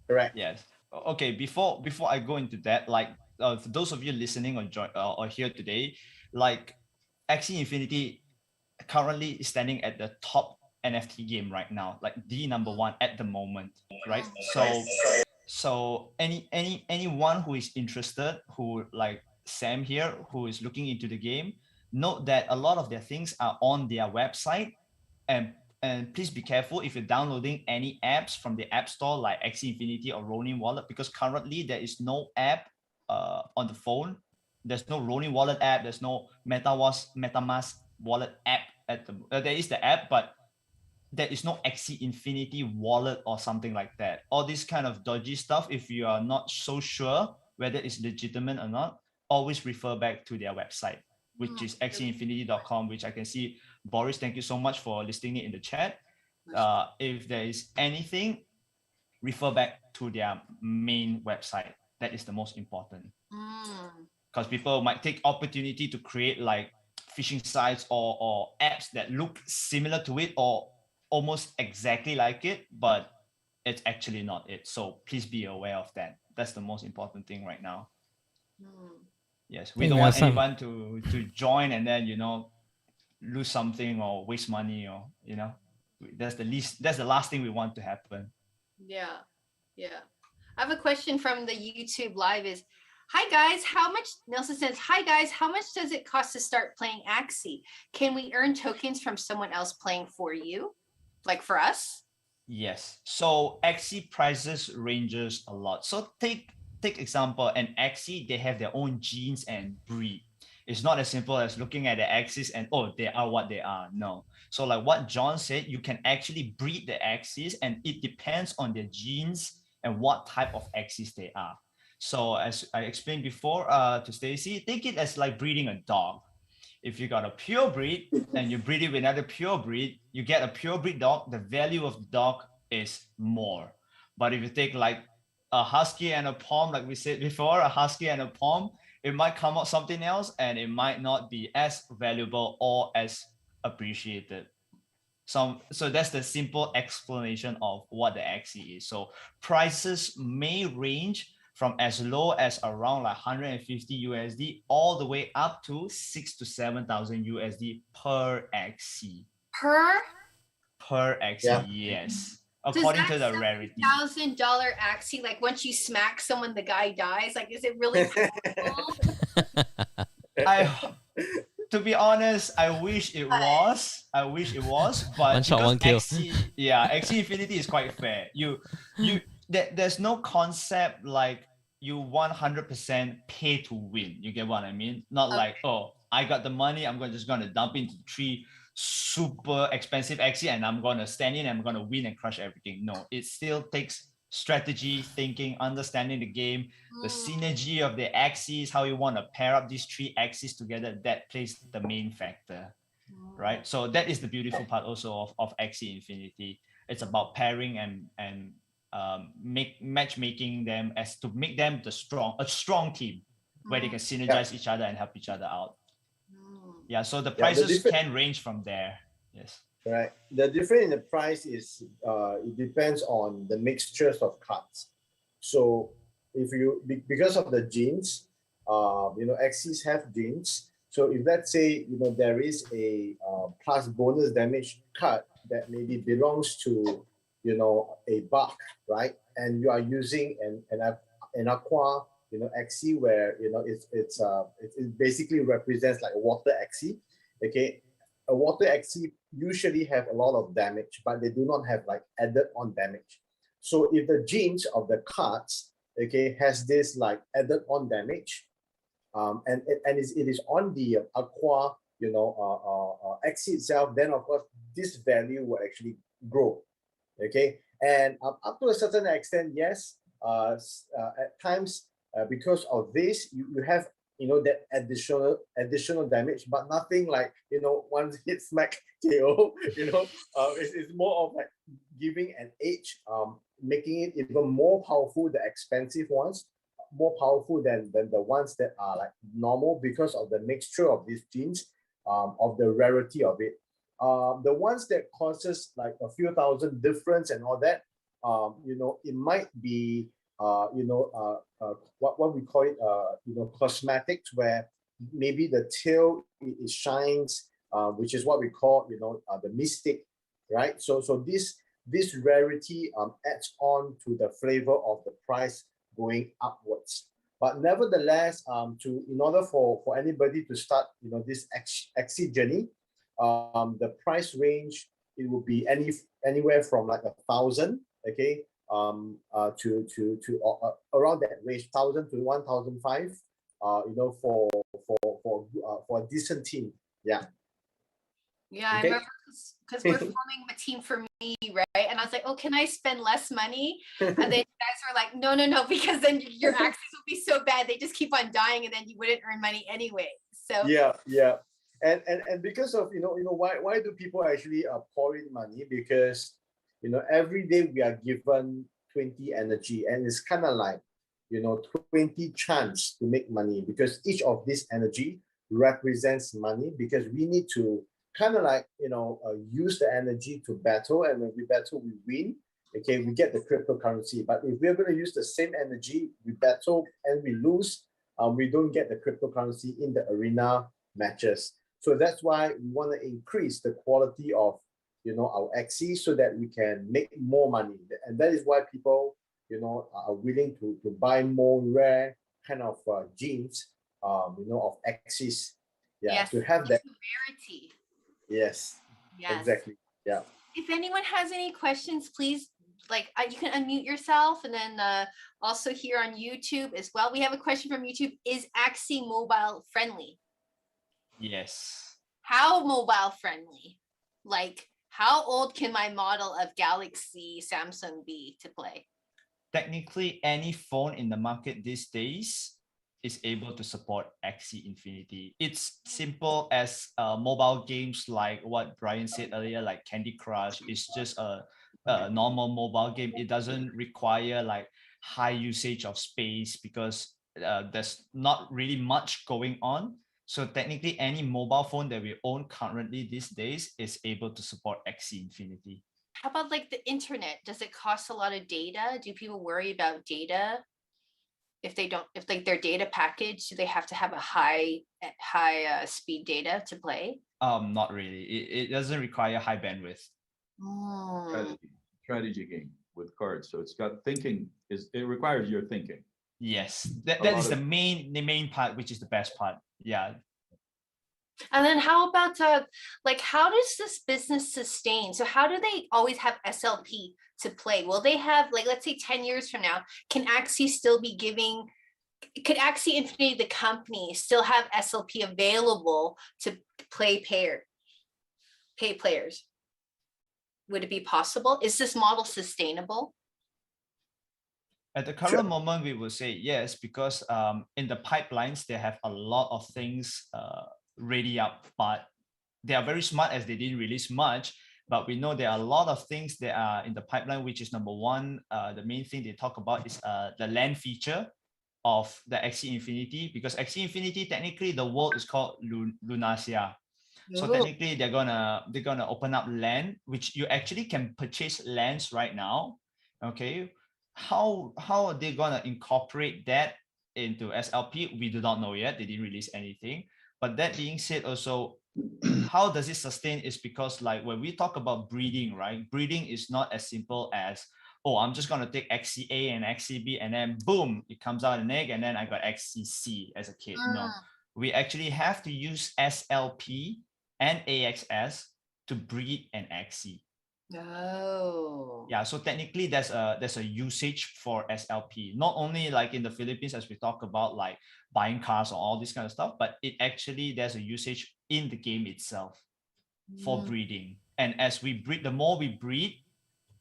Correct. Yes. Okay. Before I go into that, like for those of you listening or here today, like Axie Infinity currently is standing at the top NFT game right now, like the number one at the moment, right? So anyone who is interested, who like Sam here, who is looking into the game, note that a lot of their things are on their website, and please be careful if you're downloading any apps from the App Store like Axie Infinity or Ronin Wallet, because currently there is no app on the phone. There's no Ronin Wallet app. There's no MetaMask Wallet app at the. There is the app, but there is no Axie Infinity Wallet or something like that. All this kind of dodgy stuff, if you are not so sure whether it's legitimate or not, always refer back to their website, which is axieinfinity.com, which I can see. Boris, thank you so much for listing it in the chat. If there is anything, refer back to their main website. That is the most important. Because people might take opportunity to create like phishing sites or apps that look similar to it or almost exactly like it, but it's actually not it. So please be aware of that. That's the most important thing right now. Yes, we don't want anyone to join and then, you know, lose something or waste money, or, you know, that's the last thing we want to happen. Yeah. I have a question from the YouTube live is, hi guys, how much, Nelson says, hi guys, how much does it cost to start playing Axie? Can we earn tokens from someone else playing for you? Like for us? Yes. So Axie prices ranges a lot. So take example, an Axie, they have their own genes and breed. It's not as simple as looking at the Axies and, oh, they are what they are. No. So like what John said, you can actually breed the Axies, and it depends on their genes and what type of Axies they are. So as I explained before to Stacy, think it as like breeding a dog. If you got a pure breed and you breed it with another pure breed, you get a pure breed dog, the value of the dog is more. But if you take like a husky and a pom, like we said before, a husky and a pom, it might come out something else and it might not be as valuable or as appreciated. So that's the simple explanation of what the Axie is. So prices may range from as low as around like 150 USD all the way up to 6,000 to 7,000 USD per Axie. Per Axie, yes. According to the rarity. $1,000 Axie, like once you smack someone, the guy dies. Like, is it really possible? To be honest, I wish it was. But one shot, one kill. Axie Infinity is quite fair. There's no concept like you 100% pay to win. You get what I mean? Not like, oh, I got the money, I'm just gonna dump into 3 super expensive Axie and I'm gonna stand in and I'm gonna win and crush everything. No, it still takes strategy, thinking, understanding the game, the synergy of the Axies, how you want to pair up these 3 Axies together, that plays the main factor, right? So that is the beautiful part also of Axie Infinity. It's about pairing and matchmaking them as to make them a strong team where they can synergize each other and help each other out. Yeah, so the prices can range from there. Yes. Right. The difference in the price is it depends on the mixtures of cards. So if you because of the genes, Axies have genes. So if let's say there is a plus bonus damage card that maybe belongs to a bug, right? And you are using an aqua Axie where it basically represents like a water Axie. Okay. A water Axie usually have a lot of damage, but they do not have like added on damage. So if the genes of the cards, has this like added on damage, and it is on the aqua, Axie itself, then of course this value will actually grow. Okay, and up to a certain extent, yes, at times because of this, you have that additional damage, but nothing like, once hit smack KO, it's more of like giving an edge, making it even more powerful, the expensive ones, more powerful than the ones that are like normal because of the mixture of these genes, of the rarity of it. The ones that causes like a few thousand difference and all that, it might be, what we call it, cosmetics, where maybe the tail it shines, which is what we call, the mystic, right? So this rarity adds on to the flavor of the price going upwards. But nevertheless, in order for anybody to start, this Axie journey, the price range, it will be anywhere from like 1,000, okay, to around that range, 1,000 to 1,005, for a decent team. Yeah. Yeah, Okay. I remember because we're forming a team for me, right? And I was like, oh, can I spend less money? And then you guys were like, no, because then your Axies will be so bad, they just keep on dying, and then you wouldn't earn money anyway. So yeah. And because of why do people actually pour in money? Because every day we are given 20 energy, and it's kind of like 20 chance to make money, because each of this energy represents money, because we need to kind of like use the energy to battle, and when we battle we win, okay, we get the cryptocurrency. But if we're going to use the same energy, we battle and we lose, we don't get the cryptocurrency in the arena matches. So that's why we want to increase the quality of our Axie, so that we can make more money. And that is why people are willing to buy more rare kind of genes, of Axies, yes, to have that rarity. Yes, exactly. Yeah. If anyone has any questions, please, you can unmute yourself, and then also here on YouTube as well. We have a question from YouTube. Is Axie mobile friendly? Yes. How mobile friendly? Like, how old can my model of Galaxy Samsung be to play? Technically, any phone in the market these days is able to support Axie Infinity. It's simple as mobile games like what Brian said earlier, like Candy Crush. It's just a normal mobile game. It doesn't require like high usage of space, because there's not really much going on. So technically, any mobile phone that we own currently these days is able to support Axie Infinity. How about like the internet? Does it cost a lot of data? Do people worry about data? If like their data package, do they have to have a high speed data to play? Not really. It doesn't require high bandwidth. Strategy game with cards. So it's got thinking. It requires your thinking. Yes, that is the main part, which is the best part. Yeah. And then how about how does this business sustain? So how do they always have SLP to play? Will they have, like, let's say 10 years from now, could Axie Infinity, the company, still have SLP available to pay players? Would it be possible? Is this model sustainable? At the current moment, we will say yes, because in the pipelines, they have a lot of things ready up, but they are very smart as they didn't release much. But we know there are a lot of things that are in the pipeline, which is number one. The main thing they talk about is the land feature of the Axie Infinity, because Axie Infinity, technically the world is called Lunasia. So technically they're gonna open up land, which you actually can purchase lands right now. Okay. How are they gonna incorporate that into SLP? We do not know yet. They didn't release anything. But that being said, also, how does it sustain is because, like, when we talk about breeding, right? Breeding is not as simple as, oh, I'm just gonna take Axie A and Axie B, and then boom, it comes out an egg, and then I got Axie C as a kid. No, we actually have to use SLP and AXS to breed an Axie. Oh. Yeah, so technically there's a usage for SLP, not only like in the Philippines, as we talk about like buying cars or all this kind of stuff, but it actually there's a usage in the game itself for breeding. And as we breed, the more we breed,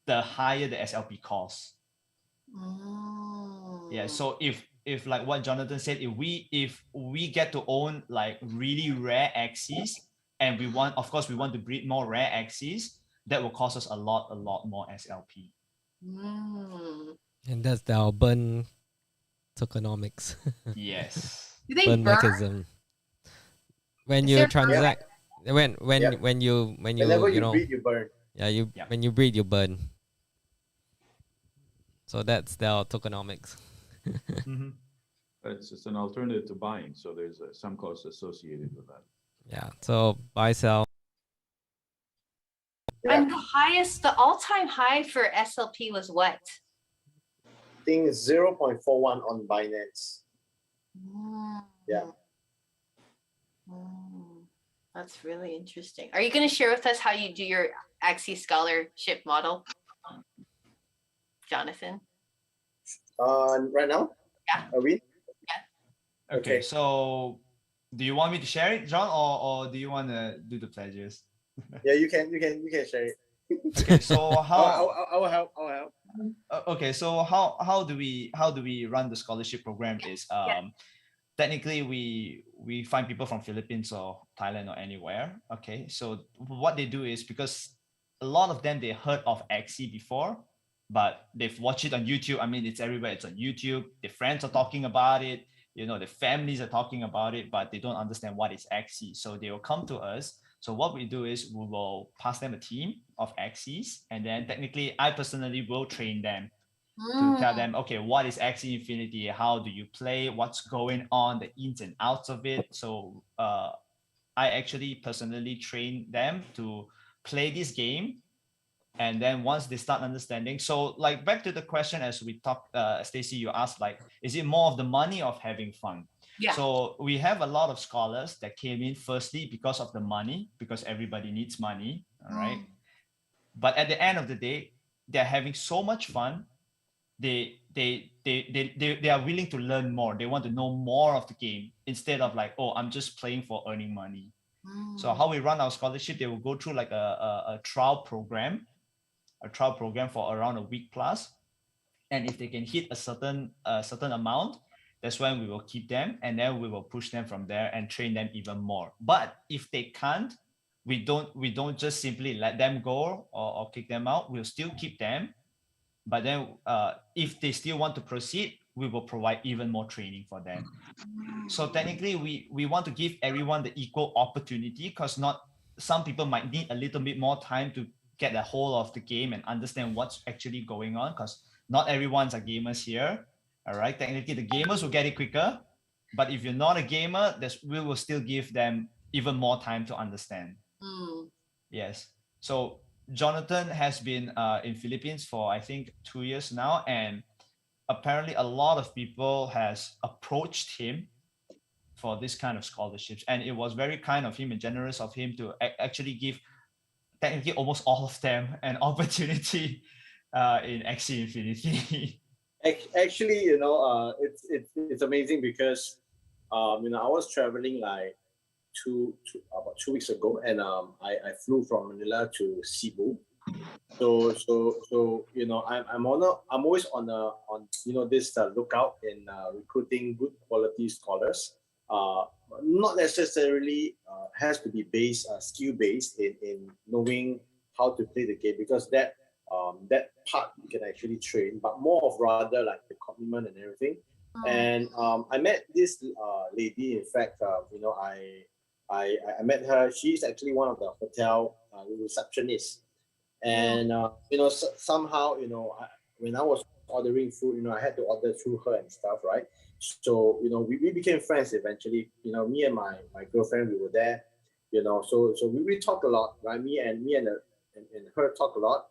the higher the SLP costs. Yeah, so if if like what Jonathan said, if we get to own like really rare Axies, and we want to breed more rare Axies, that will cost us a lot more SLP. And that's our burn tokenomics. Yes. Do they burn burn? mechanism. When Is you there transact, when Yeah. you Whenever you know, breed, you burn. when you breed, you burn. So that's their tokenomics. Mm-hmm. It's an alternative to buying, so there's some cost associated with that. Yeah. So buy, sell. Yeah. And the all-time high for SLP was what? I think it's 0.41 on Binance. Yeah. That's really interesting. Are you going to share with us how you do your Axie Scholarship model, Jonathan? Right now? Yeah. Erwin? Okay. Okay. So do you want me to share it, John, or do you want to do the pledges? Yeah, you can share it. Okay. So how? I will help. Okay. So how do we run the scholarship program? Is technically we find people from Philippines or Thailand or anywhere. Okay. So what they do is, because a lot of them, they heard of Axie before, but they've watched it on YouTube. I mean, it's everywhere. It's on YouTube. Their friends are talking about it. You know, their families are talking about it, but they don't understand what is Axie. So they will come to us. So what we do is we will pass them a team of Axies, and then technically I personally will train them to tell them, okay, what is Axie Infinity? How do you play? What's going on? The ins and outs of it. So I actually personally train them to play this game. And then once they start understanding, so like back to the question as we talked, Stacy, you asked, like, is it more of the money of having fun? Yeah. So we have a lot of scholars that came in firstly because of the money, because everybody needs money, all right? But at the end of the day, they're having so much fun. They are willing to learn more. They want to know more of the game instead of like, oh, I'm just playing for earning money. So how we run our scholarship, they will go through like a trial program for around a week plus. And if they can hit a certain amount, that's when we will keep them, and then we will push them from there and train them even more. But if they can't, we don't just simply let them go or kick them out. We'll still keep them. But then if they still want to proceed, we will provide even more training for them. So technically, we want to give everyone the equal opportunity, because some people might need a little bit more time to get a hold of the game and understand what's actually going on, because not everyone's a gamers here. All right, technically the gamers will get it quicker, but if you're not a gamer, we will still give them even more time to understand. Yes. So Jonathan has been in Philippines for I think 2 years now, and apparently a lot of people has approached him for this kind of scholarships, and it was very kind of him and generous of him to actually give technically almost all of them an opportunity in Axie Infinity. Actually, it's amazing because I was traveling like about 2 weeks ago, and I flew from Manila to Cebu. So I'm always on this lookout in recruiting good quality scholars. Not necessarily has to be skill based in knowing how to play the game, because that part you can actually train, but more of rather like the commitment and everything. And I met this lady. In fact, I met her. She's actually one of the hotel receptionists. And somehow when I was ordering food, I had to order through her and stuff, right? So we became friends eventually. Me and my girlfriend, we were there. So we talked a lot, right? Me and her talk a lot.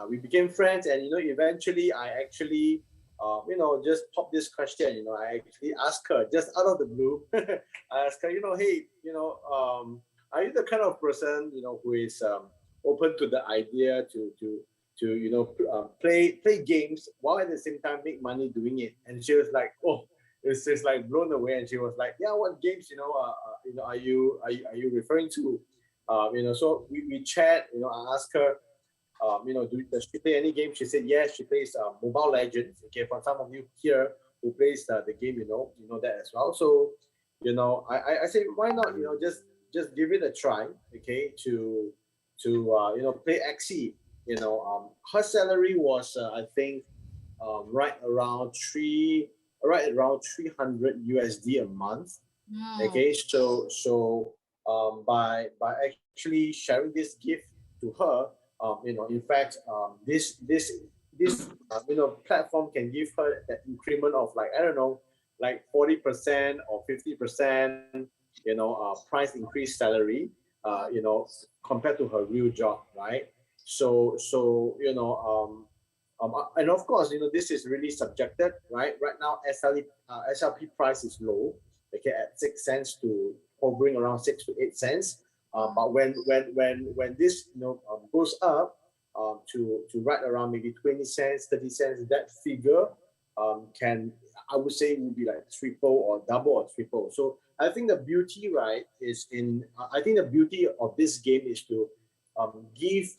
We became friends, and eventually I actually just popped this question. I actually asked her just out of the blue. I asked her, hey, are you the kind of person who is open to the idea to play games while at the same time make money doing it? And she was like, oh, it's just like blown away. And she was like, yeah, what games are you referring to? So we chat. I asked her, does she play any game? She said yes, she plays Mobile Legends. Okay, for some of you here plays the game, you know that as well. So, I say, why not, just give it a try, okay, to play Axie. Her salary was, I think, right around 300 USD a month. Okay, so by actually sharing this gift to her, in fact, this platform can give her that increment of, like, I don't know, like 40% or 50%, price increase salary, compared to her real job, right? So and of course, this is really subjected, right? Right now, SLP price is low, okay, at 6 cents to hovering around 6 to 8 cents. But when this goes up to right around maybe 20 cents, 30 cents, that figure I would say, would be like triple or double or triple. So I think the beauty, right, is I think the beauty of this game is to give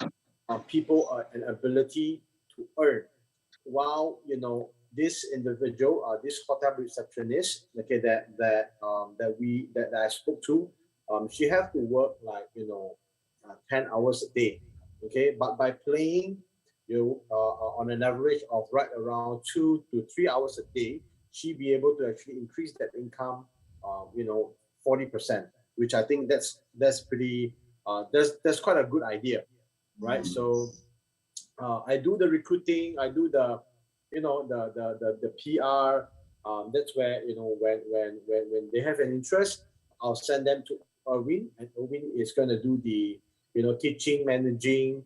people an ability to earn, while this individual, this hotel receptionist, okay, that I spoke to, she have to work like 10 hours a day, okay, but by playing on an average of right around 2 to 3 hours a day, she be able to actually increase that income 40%, which I think that's pretty that's quite a good idea, right? So I do the recruiting, I do the the PR. That's where when they have an interest, I'll send them to Erwin, and Erwin is going to do the teaching, managing,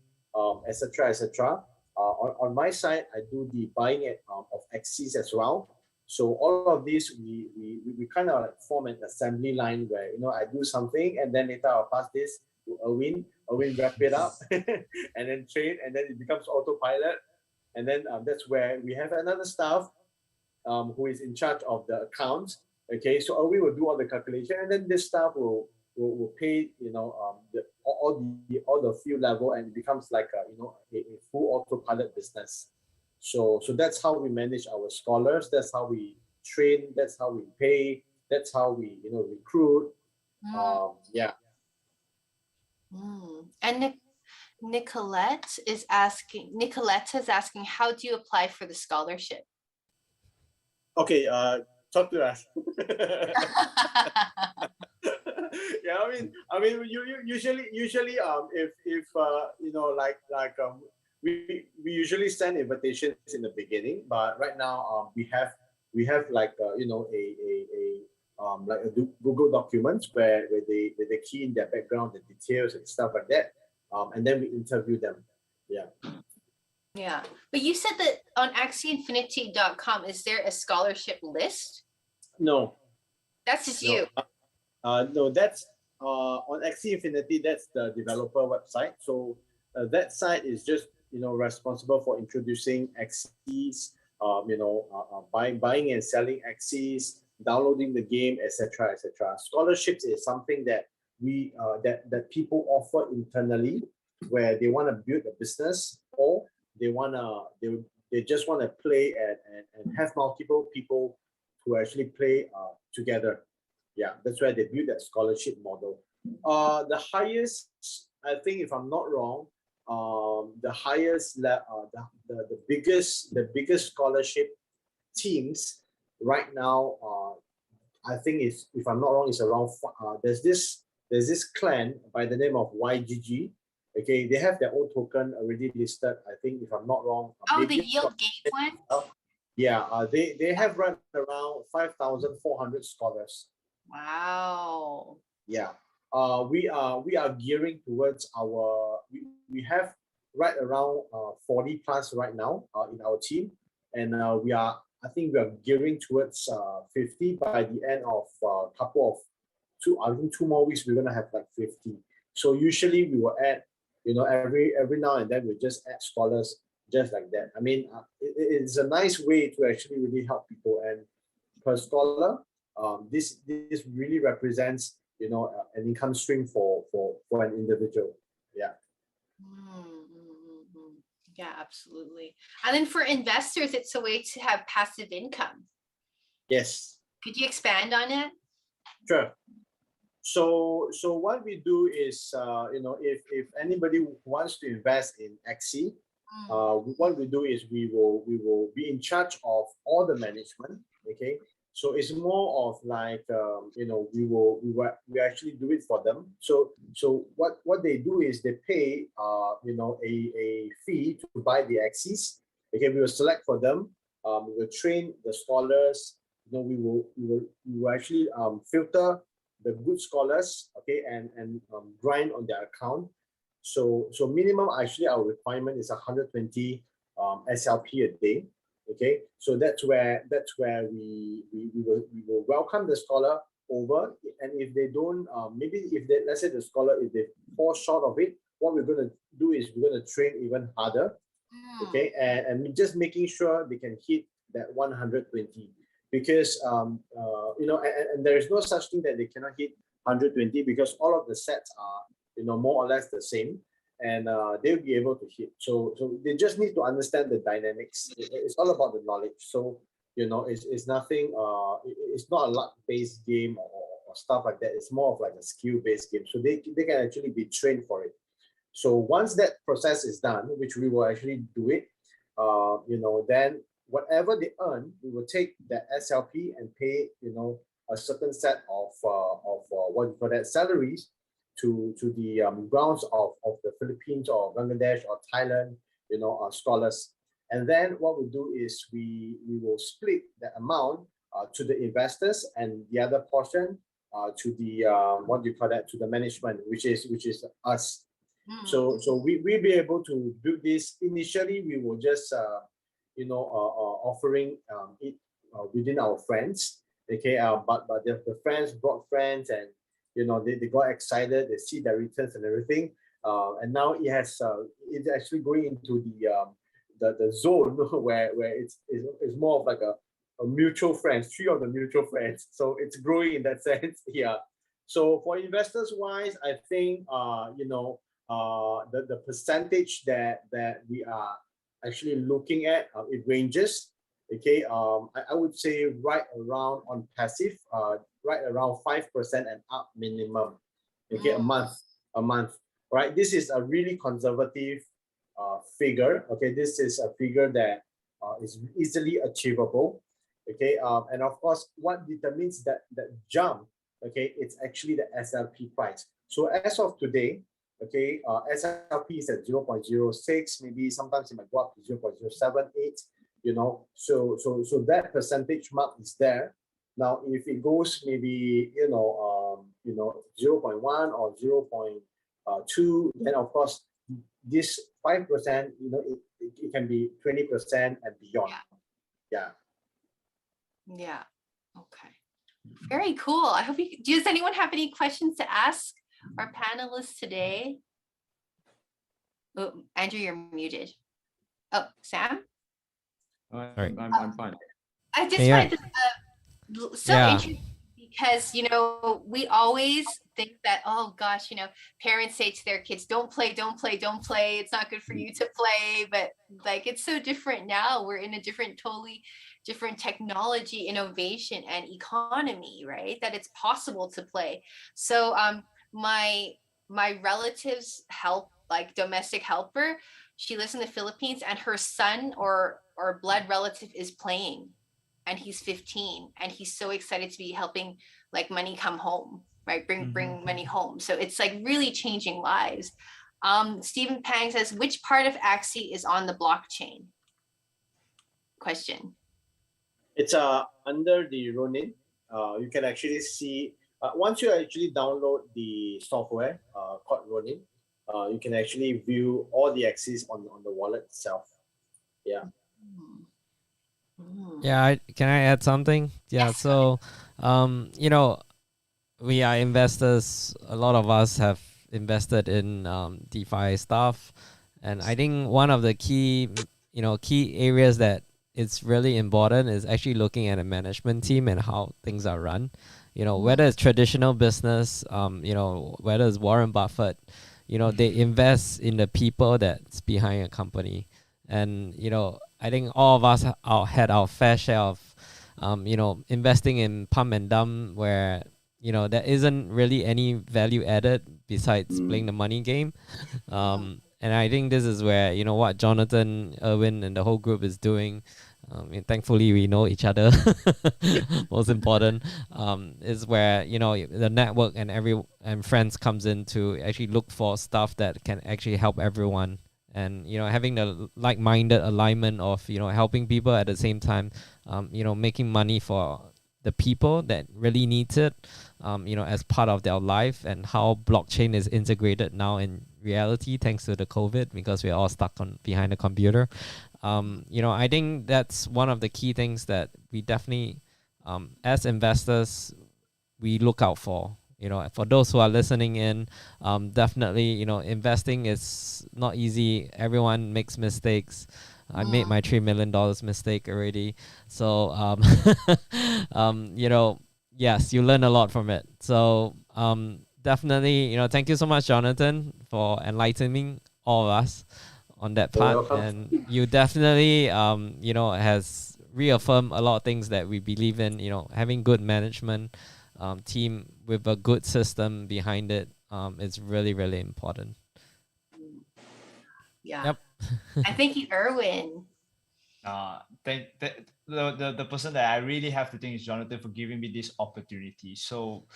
etc. etc. On my side, I do the buying of Axies as well. So all of this, we kind of like form an assembly line where I do something, and then later I'll pass this to Erwin. Erwin wrap it up and then train, and then it becomes autopilot. And then that's where we have another staff who is in charge of the accounts. Okay, so Erwin will do all the calculation, and then this staff will pay all the field level, and it becomes like a full autopilot business. So that's how we manage our scholars. That's how we train. That's how we pay. That's how we recruit. Yeah. And Nicolette is asking, how do you apply for the scholarship? Okay, talk to us. Yeah, I mean, you usually if we usually send invitations in the beginning, but right now we have like like a Google documents where they key in their background, the details and stuff like that, and then we interview them. Yeah. Yeah, but you said that on AxieInfinity.com, is there a scholarship list? No. That's just you. No, that's on Axie Infinity. That's the developer website. So that site is just responsible for introducing Axies, buying and selling Axies, downloading the game, etc., etc. Scholarships is something that we that people offer internally, where they want to build a business, or they just want to play and have multiple people to actually play together. Yeah, that's where they build that scholarship model. The highest, I think, if I'm not wrong, the highest, the biggest scholarship teams right now, I think is, if I'm not wrong, is around. There's this clan by the name of YGG. Okay, they have their own token already listed. I think, if I'm not wrong. Oh, the Yield Game one. Yeah, they have run around 5,400 scholars. Wow. Yeah. We are gearing towards we have right around 40 plus right now in our team, and I think we are gearing towards 50 by the end of I think 2 more weeks. We're gonna have like 50. So usually we will add, every now and then we just add scholars just like that. I mean, it's a nice way to actually really help people, and per scholar, this really represents an income stream for an individual. Yeah. Yeah, absolutely. And then for investors, it's a way to have passive income. Yes. Could you expand on it? Sure. So what we do is, if anybody wants to invest in Axie, what we do is we will be in charge of all the management. Okay. So it's more of like, we actually do it for them. So what they do is they pay, a fee to buy the Axies. Okay. We will select for them. We will train the scholars. We will actually filter the good scholars, okay, and grind on their account. So minimum actually our requirement is 120 SLP a day. Okay, so that's where we will welcome the scholar over, and if they don't, maybe if they, let's say the scholar, if they fall short of it, what we're going to do is we're going to train even harder. Okay, and just making sure they can hit that 120, because and there is no such thing that they cannot hit 120, because all of the sets are more or less the same, and they'll be able to hit. So they just need to understand the dynamics. It's all about the knowledge. So it's nothing. It's not a luck-based game or stuff like that. It's more of like a skill-based game. So they can actually be trained for it. So once that process is done, which we will actually do it, then whatever they earn, we will take that SLP and pay, a certain set of what you call that, salaries to the grounds of the Philippines or Bangladesh or Thailand, scholars. And then what we do is we will split the amount to the investors, and the other portion to the what do you call that, to the management, which is us. So we'll be able to build this. Initially, we will just offering it within our friends. Okay, but the friends brought friends, and they got excited. They see the returns and everything, and now it's actually going into the zone where it's more of like a mutual friends, three of the mutual friends. So it's growing in that sense. Yeah. So for investors wise, I think the percentage that we are actually looking at, it ranges. Okay, I would say right around on passive, right around 5% and up minimum. Okay, a month. Right, this is a really conservative figure. Okay, this is a figure that is easily achievable. Okay, and of course, what determines that jump? Okay, it's actually the SLP price. So as of today, okay, SLP is at 0.06, maybe sometimes it might go up to 0.078, so that percentage mark is there. Now, if it goes maybe, 0.1 or 0.2, then of course, this 5%, it can be 20% and beyond. Yeah. Yeah. Okay. Very cool. I hope does anyone have any questions to ask our panelists today? Oh, Andrew, you're muted. Oh, Sam? I'm fine. I just wanted to, interesting, because we always think that, oh gosh, parents say to their kids, don't play, it's not good for you to play, but like it's so different now. We're in a totally different technology, innovation, and economy, right? That it's possible to play. So my relative's domestic helper, she lives in the Philippines, and her son or blood relative is playing, and he's 15, and he's so excited to be helping money come home, right? Bring money home. So it's really changing lives. Stephen Pang says, which part of Axie is on the blockchain? Question. It's under the Ronin. You can actually see, once you actually download the software called Ronin, you can actually view all the Axies on the wallet itself. Yeah. Yeah, can I add something? Yeah, yes. So, we are investors. A lot of us have invested in DeFi stuff, and I think one of the key areas that it's really important is actually looking at a management team and how things are run. Whether it's traditional business, whether it's Warren Buffett, they invest in the people that's behind a company, and I think all of us had our fair share of investing in pump and dump where there isn't really any value added besides playing the money game. And I think this is where what Jonathan, Erwin, and the whole group is doing. And thankfully we know each other. Most important is where the network and friends comes in to actually look for stuff that can actually help everyone. And having the like-minded alignment of helping people at the same time, making money for the people that really needs it, as part of their life, and how blockchain is integrated now in reality thanks to the COVID, because we're all stuck behind a computer. I think that's one of the key things that we definitely, as investors, we look out for. For those who are listening in, definitely, investing is not easy. Everyone makes mistakes. I made my $3 million mistake already. So, yes, you learn a lot from it. So, definitely, thank you so much, Jonathan, for enlightening all of us on that part. And you definitely, has reaffirmed a lot of things that we believe in. Having good management team with a good system behind it is really, really important. Yeah. Yep. I thank you, Erwin. The person that I really have to thank is Jonathan for giving me this opportunity. So,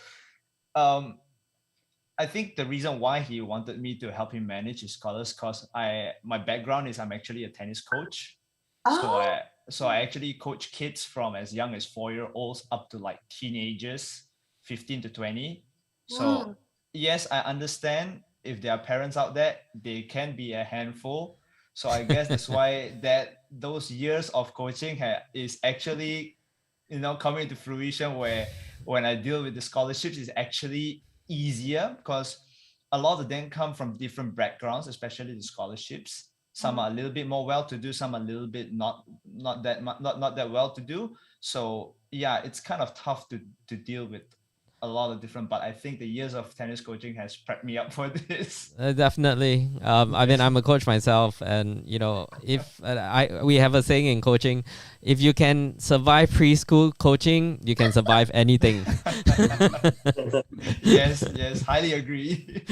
I think the reason why he wanted me to help him manage his scholars, because my background is I'm actually a tennis coach. So I actually coach kids from as young as 4-year-olds up to like teenagers, 15 to 20. So yes, I understand if there are parents out there, they can be a handful. So I guess that's why those years of coaching is actually, coming to fruition, where when I deal with the scholarships, it's actually easier because a lot of them come from different backgrounds, especially the scholarships. Some are a little bit more well-to-do, some are a little bit not that well-to-do. So yeah, it's kind of tough to deal with a lot of different, but I think the years of tennis coaching has prepped me up for this. Definitely. I mean, I'm a coach myself, and if we have a saying in coaching, if you can survive preschool coaching, you can survive anything. Yes, highly agree.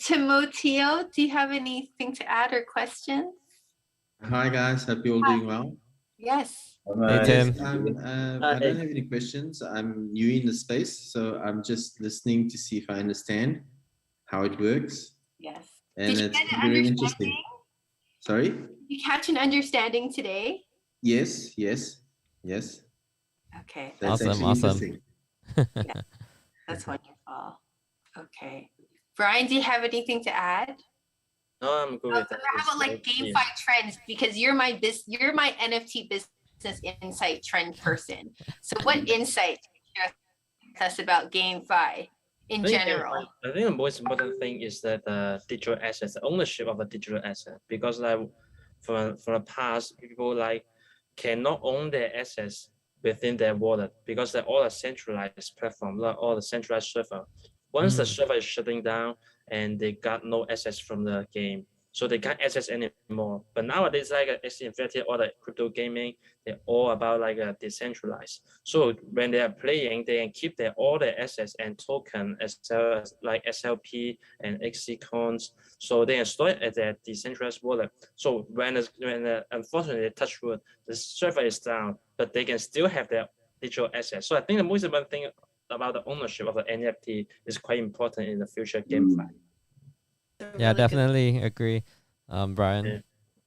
Timoteo, do you have anything to add or questions? Hi guys, hope you're all doing well. Yes. Hey Tim. I don't have any questions. I'm new in the space, so I'm just listening to see if I understand how it works. Yes. And it's very interesting. Sorry? Did you catch an understanding today? Yes. Okay. That's awesome. interesting. Yeah, that's wonderful. Okay. Brian, do you have anything to add? No, I'm good with that. How about like GameFi trends? Because you're my NFT business insight trend person. So what insight can you share with us about GameFi in general? I think the most important thing is that digital assets, the ownership of a digital asset, because like from the past, people like cannot own their assets within their wallet because they're all a centralized platform, like all the centralized server. Once the server is shutting down and they got no access from the game, so they can't access anymore. But nowadays, like Axie Infinity or the crypto gaming, they're all about like decentralized. So when they are playing, they can keep all their assets and token as well as like SLP and XC coins. So they can store it at their decentralized wallet. So when unfortunately touch wood, the server is down, but they can still have their digital assets. So I think the most important thing about the ownership of the NFT is quite important in the future GameFi. Yeah, definitely agree, Brian. Yeah.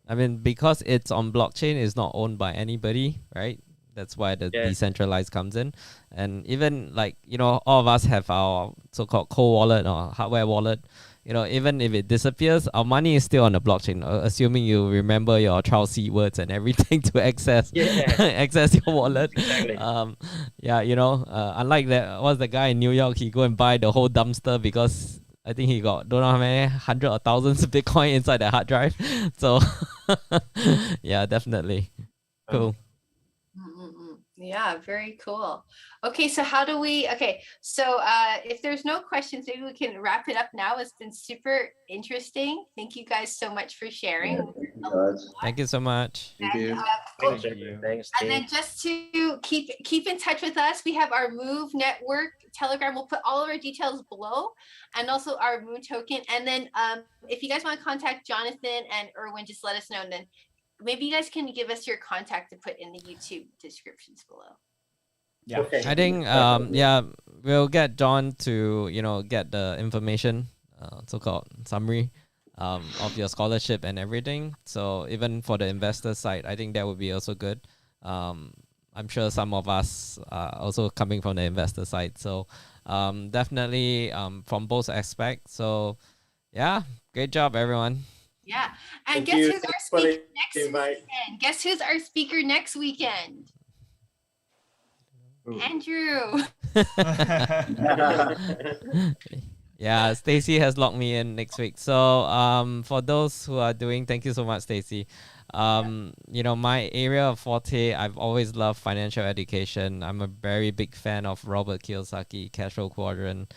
I mean, because it's on blockchain, it's not owned by anybody, right? That's why the decentralized comes in. And even like, all of us have our so-called cold wallet or hardware wallet. Even if it disappears, our money is still on the blockchain, assuming you remember your trial seed words and everything to access access your wallet. Exactly. Unlike that, what's the guy in New York? He go and buy the whole dumpster because I think he got don't know how many hundred or thousands of Bitcoin inside the hard drive. So yeah, definitely. Cool. Yeah, very cool. Okay, so if there's no questions, maybe we can wrap it up now. It's been super interesting. Thank you guys so much for sharing. guys. Thank you so much. Thank you. Oh, Thank you. Thanks, and then team. just to keep in touch with us, we have our Move Network Telegram. We'll put all of our details below, and also our Moon Token. And then if you guys want to contact Jonathan and Erwin, just let us know. And then maybe you guys can give us your contact to put in the YouTube descriptions below. Yeah. Okay. I think yeah, we'll get John to get the information, so-called summary of your scholarship and everything. So even for the investor side, I think that would be also good. I'm sure some of us are also coming from the investor side. So definitely from both aspects. So yeah, great job everyone. Yeah, and Thank guess you. who's our Thanks for the speaker next invite. weekend? Guess who's our speaker next weekend? Ooh. Andrew. Yeah, Stacy has locked me in next week. So for those who are doing, thank you so much, Stacy. My area of forte, I've always loved financial education. I'm a very big fan of Robert Kiyosaki, Cash Flow Quadrant.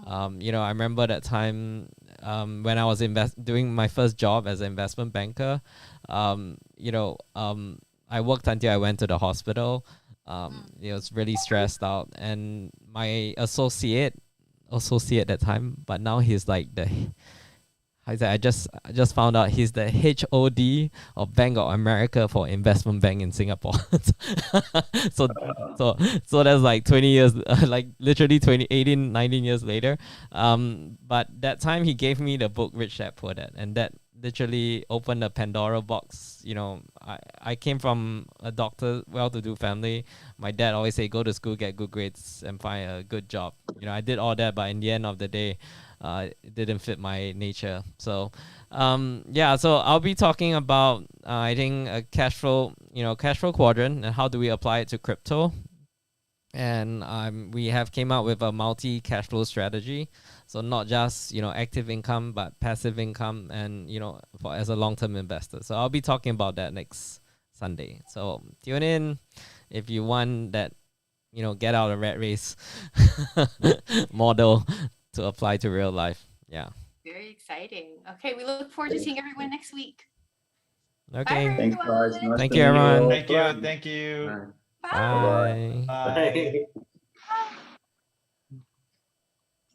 I remember that time when I was doing my first job as an investment banker. I worked until I went to the hospital. It was really stressed out, and my associate that time, but now he's like I just found out he's the HOD of Bank of America for investment bank in Singapore. so that's like 20 years, like literally 19 years later. But that time he gave me the book Rich Dad Poor Dad, and that literally opened a Pandora box. I came from a doctor, well-to-do family. My dad always say, go to school, get good grades, and find a good job. I did all that, but in the end of the day, it didn't fit my nature. So, so I'll be talking about, I think, a cash flow quadrant, and how do we apply it to crypto. And we have came out with a multi cash flow strategy. So not just, active income, but passive income, and, as a long-term investor. So I'll be talking about that next Sunday. So tune in if you want that, get out of rat race model to apply to real life. Yeah. Very exciting. Okay, we look forward to seeing everyone next week. Okay. Bye, Thanks, guys. everyone. Nice Thank to you, meet everyone. Thank you. Thank you. Bye. Bye. Bye. Bye.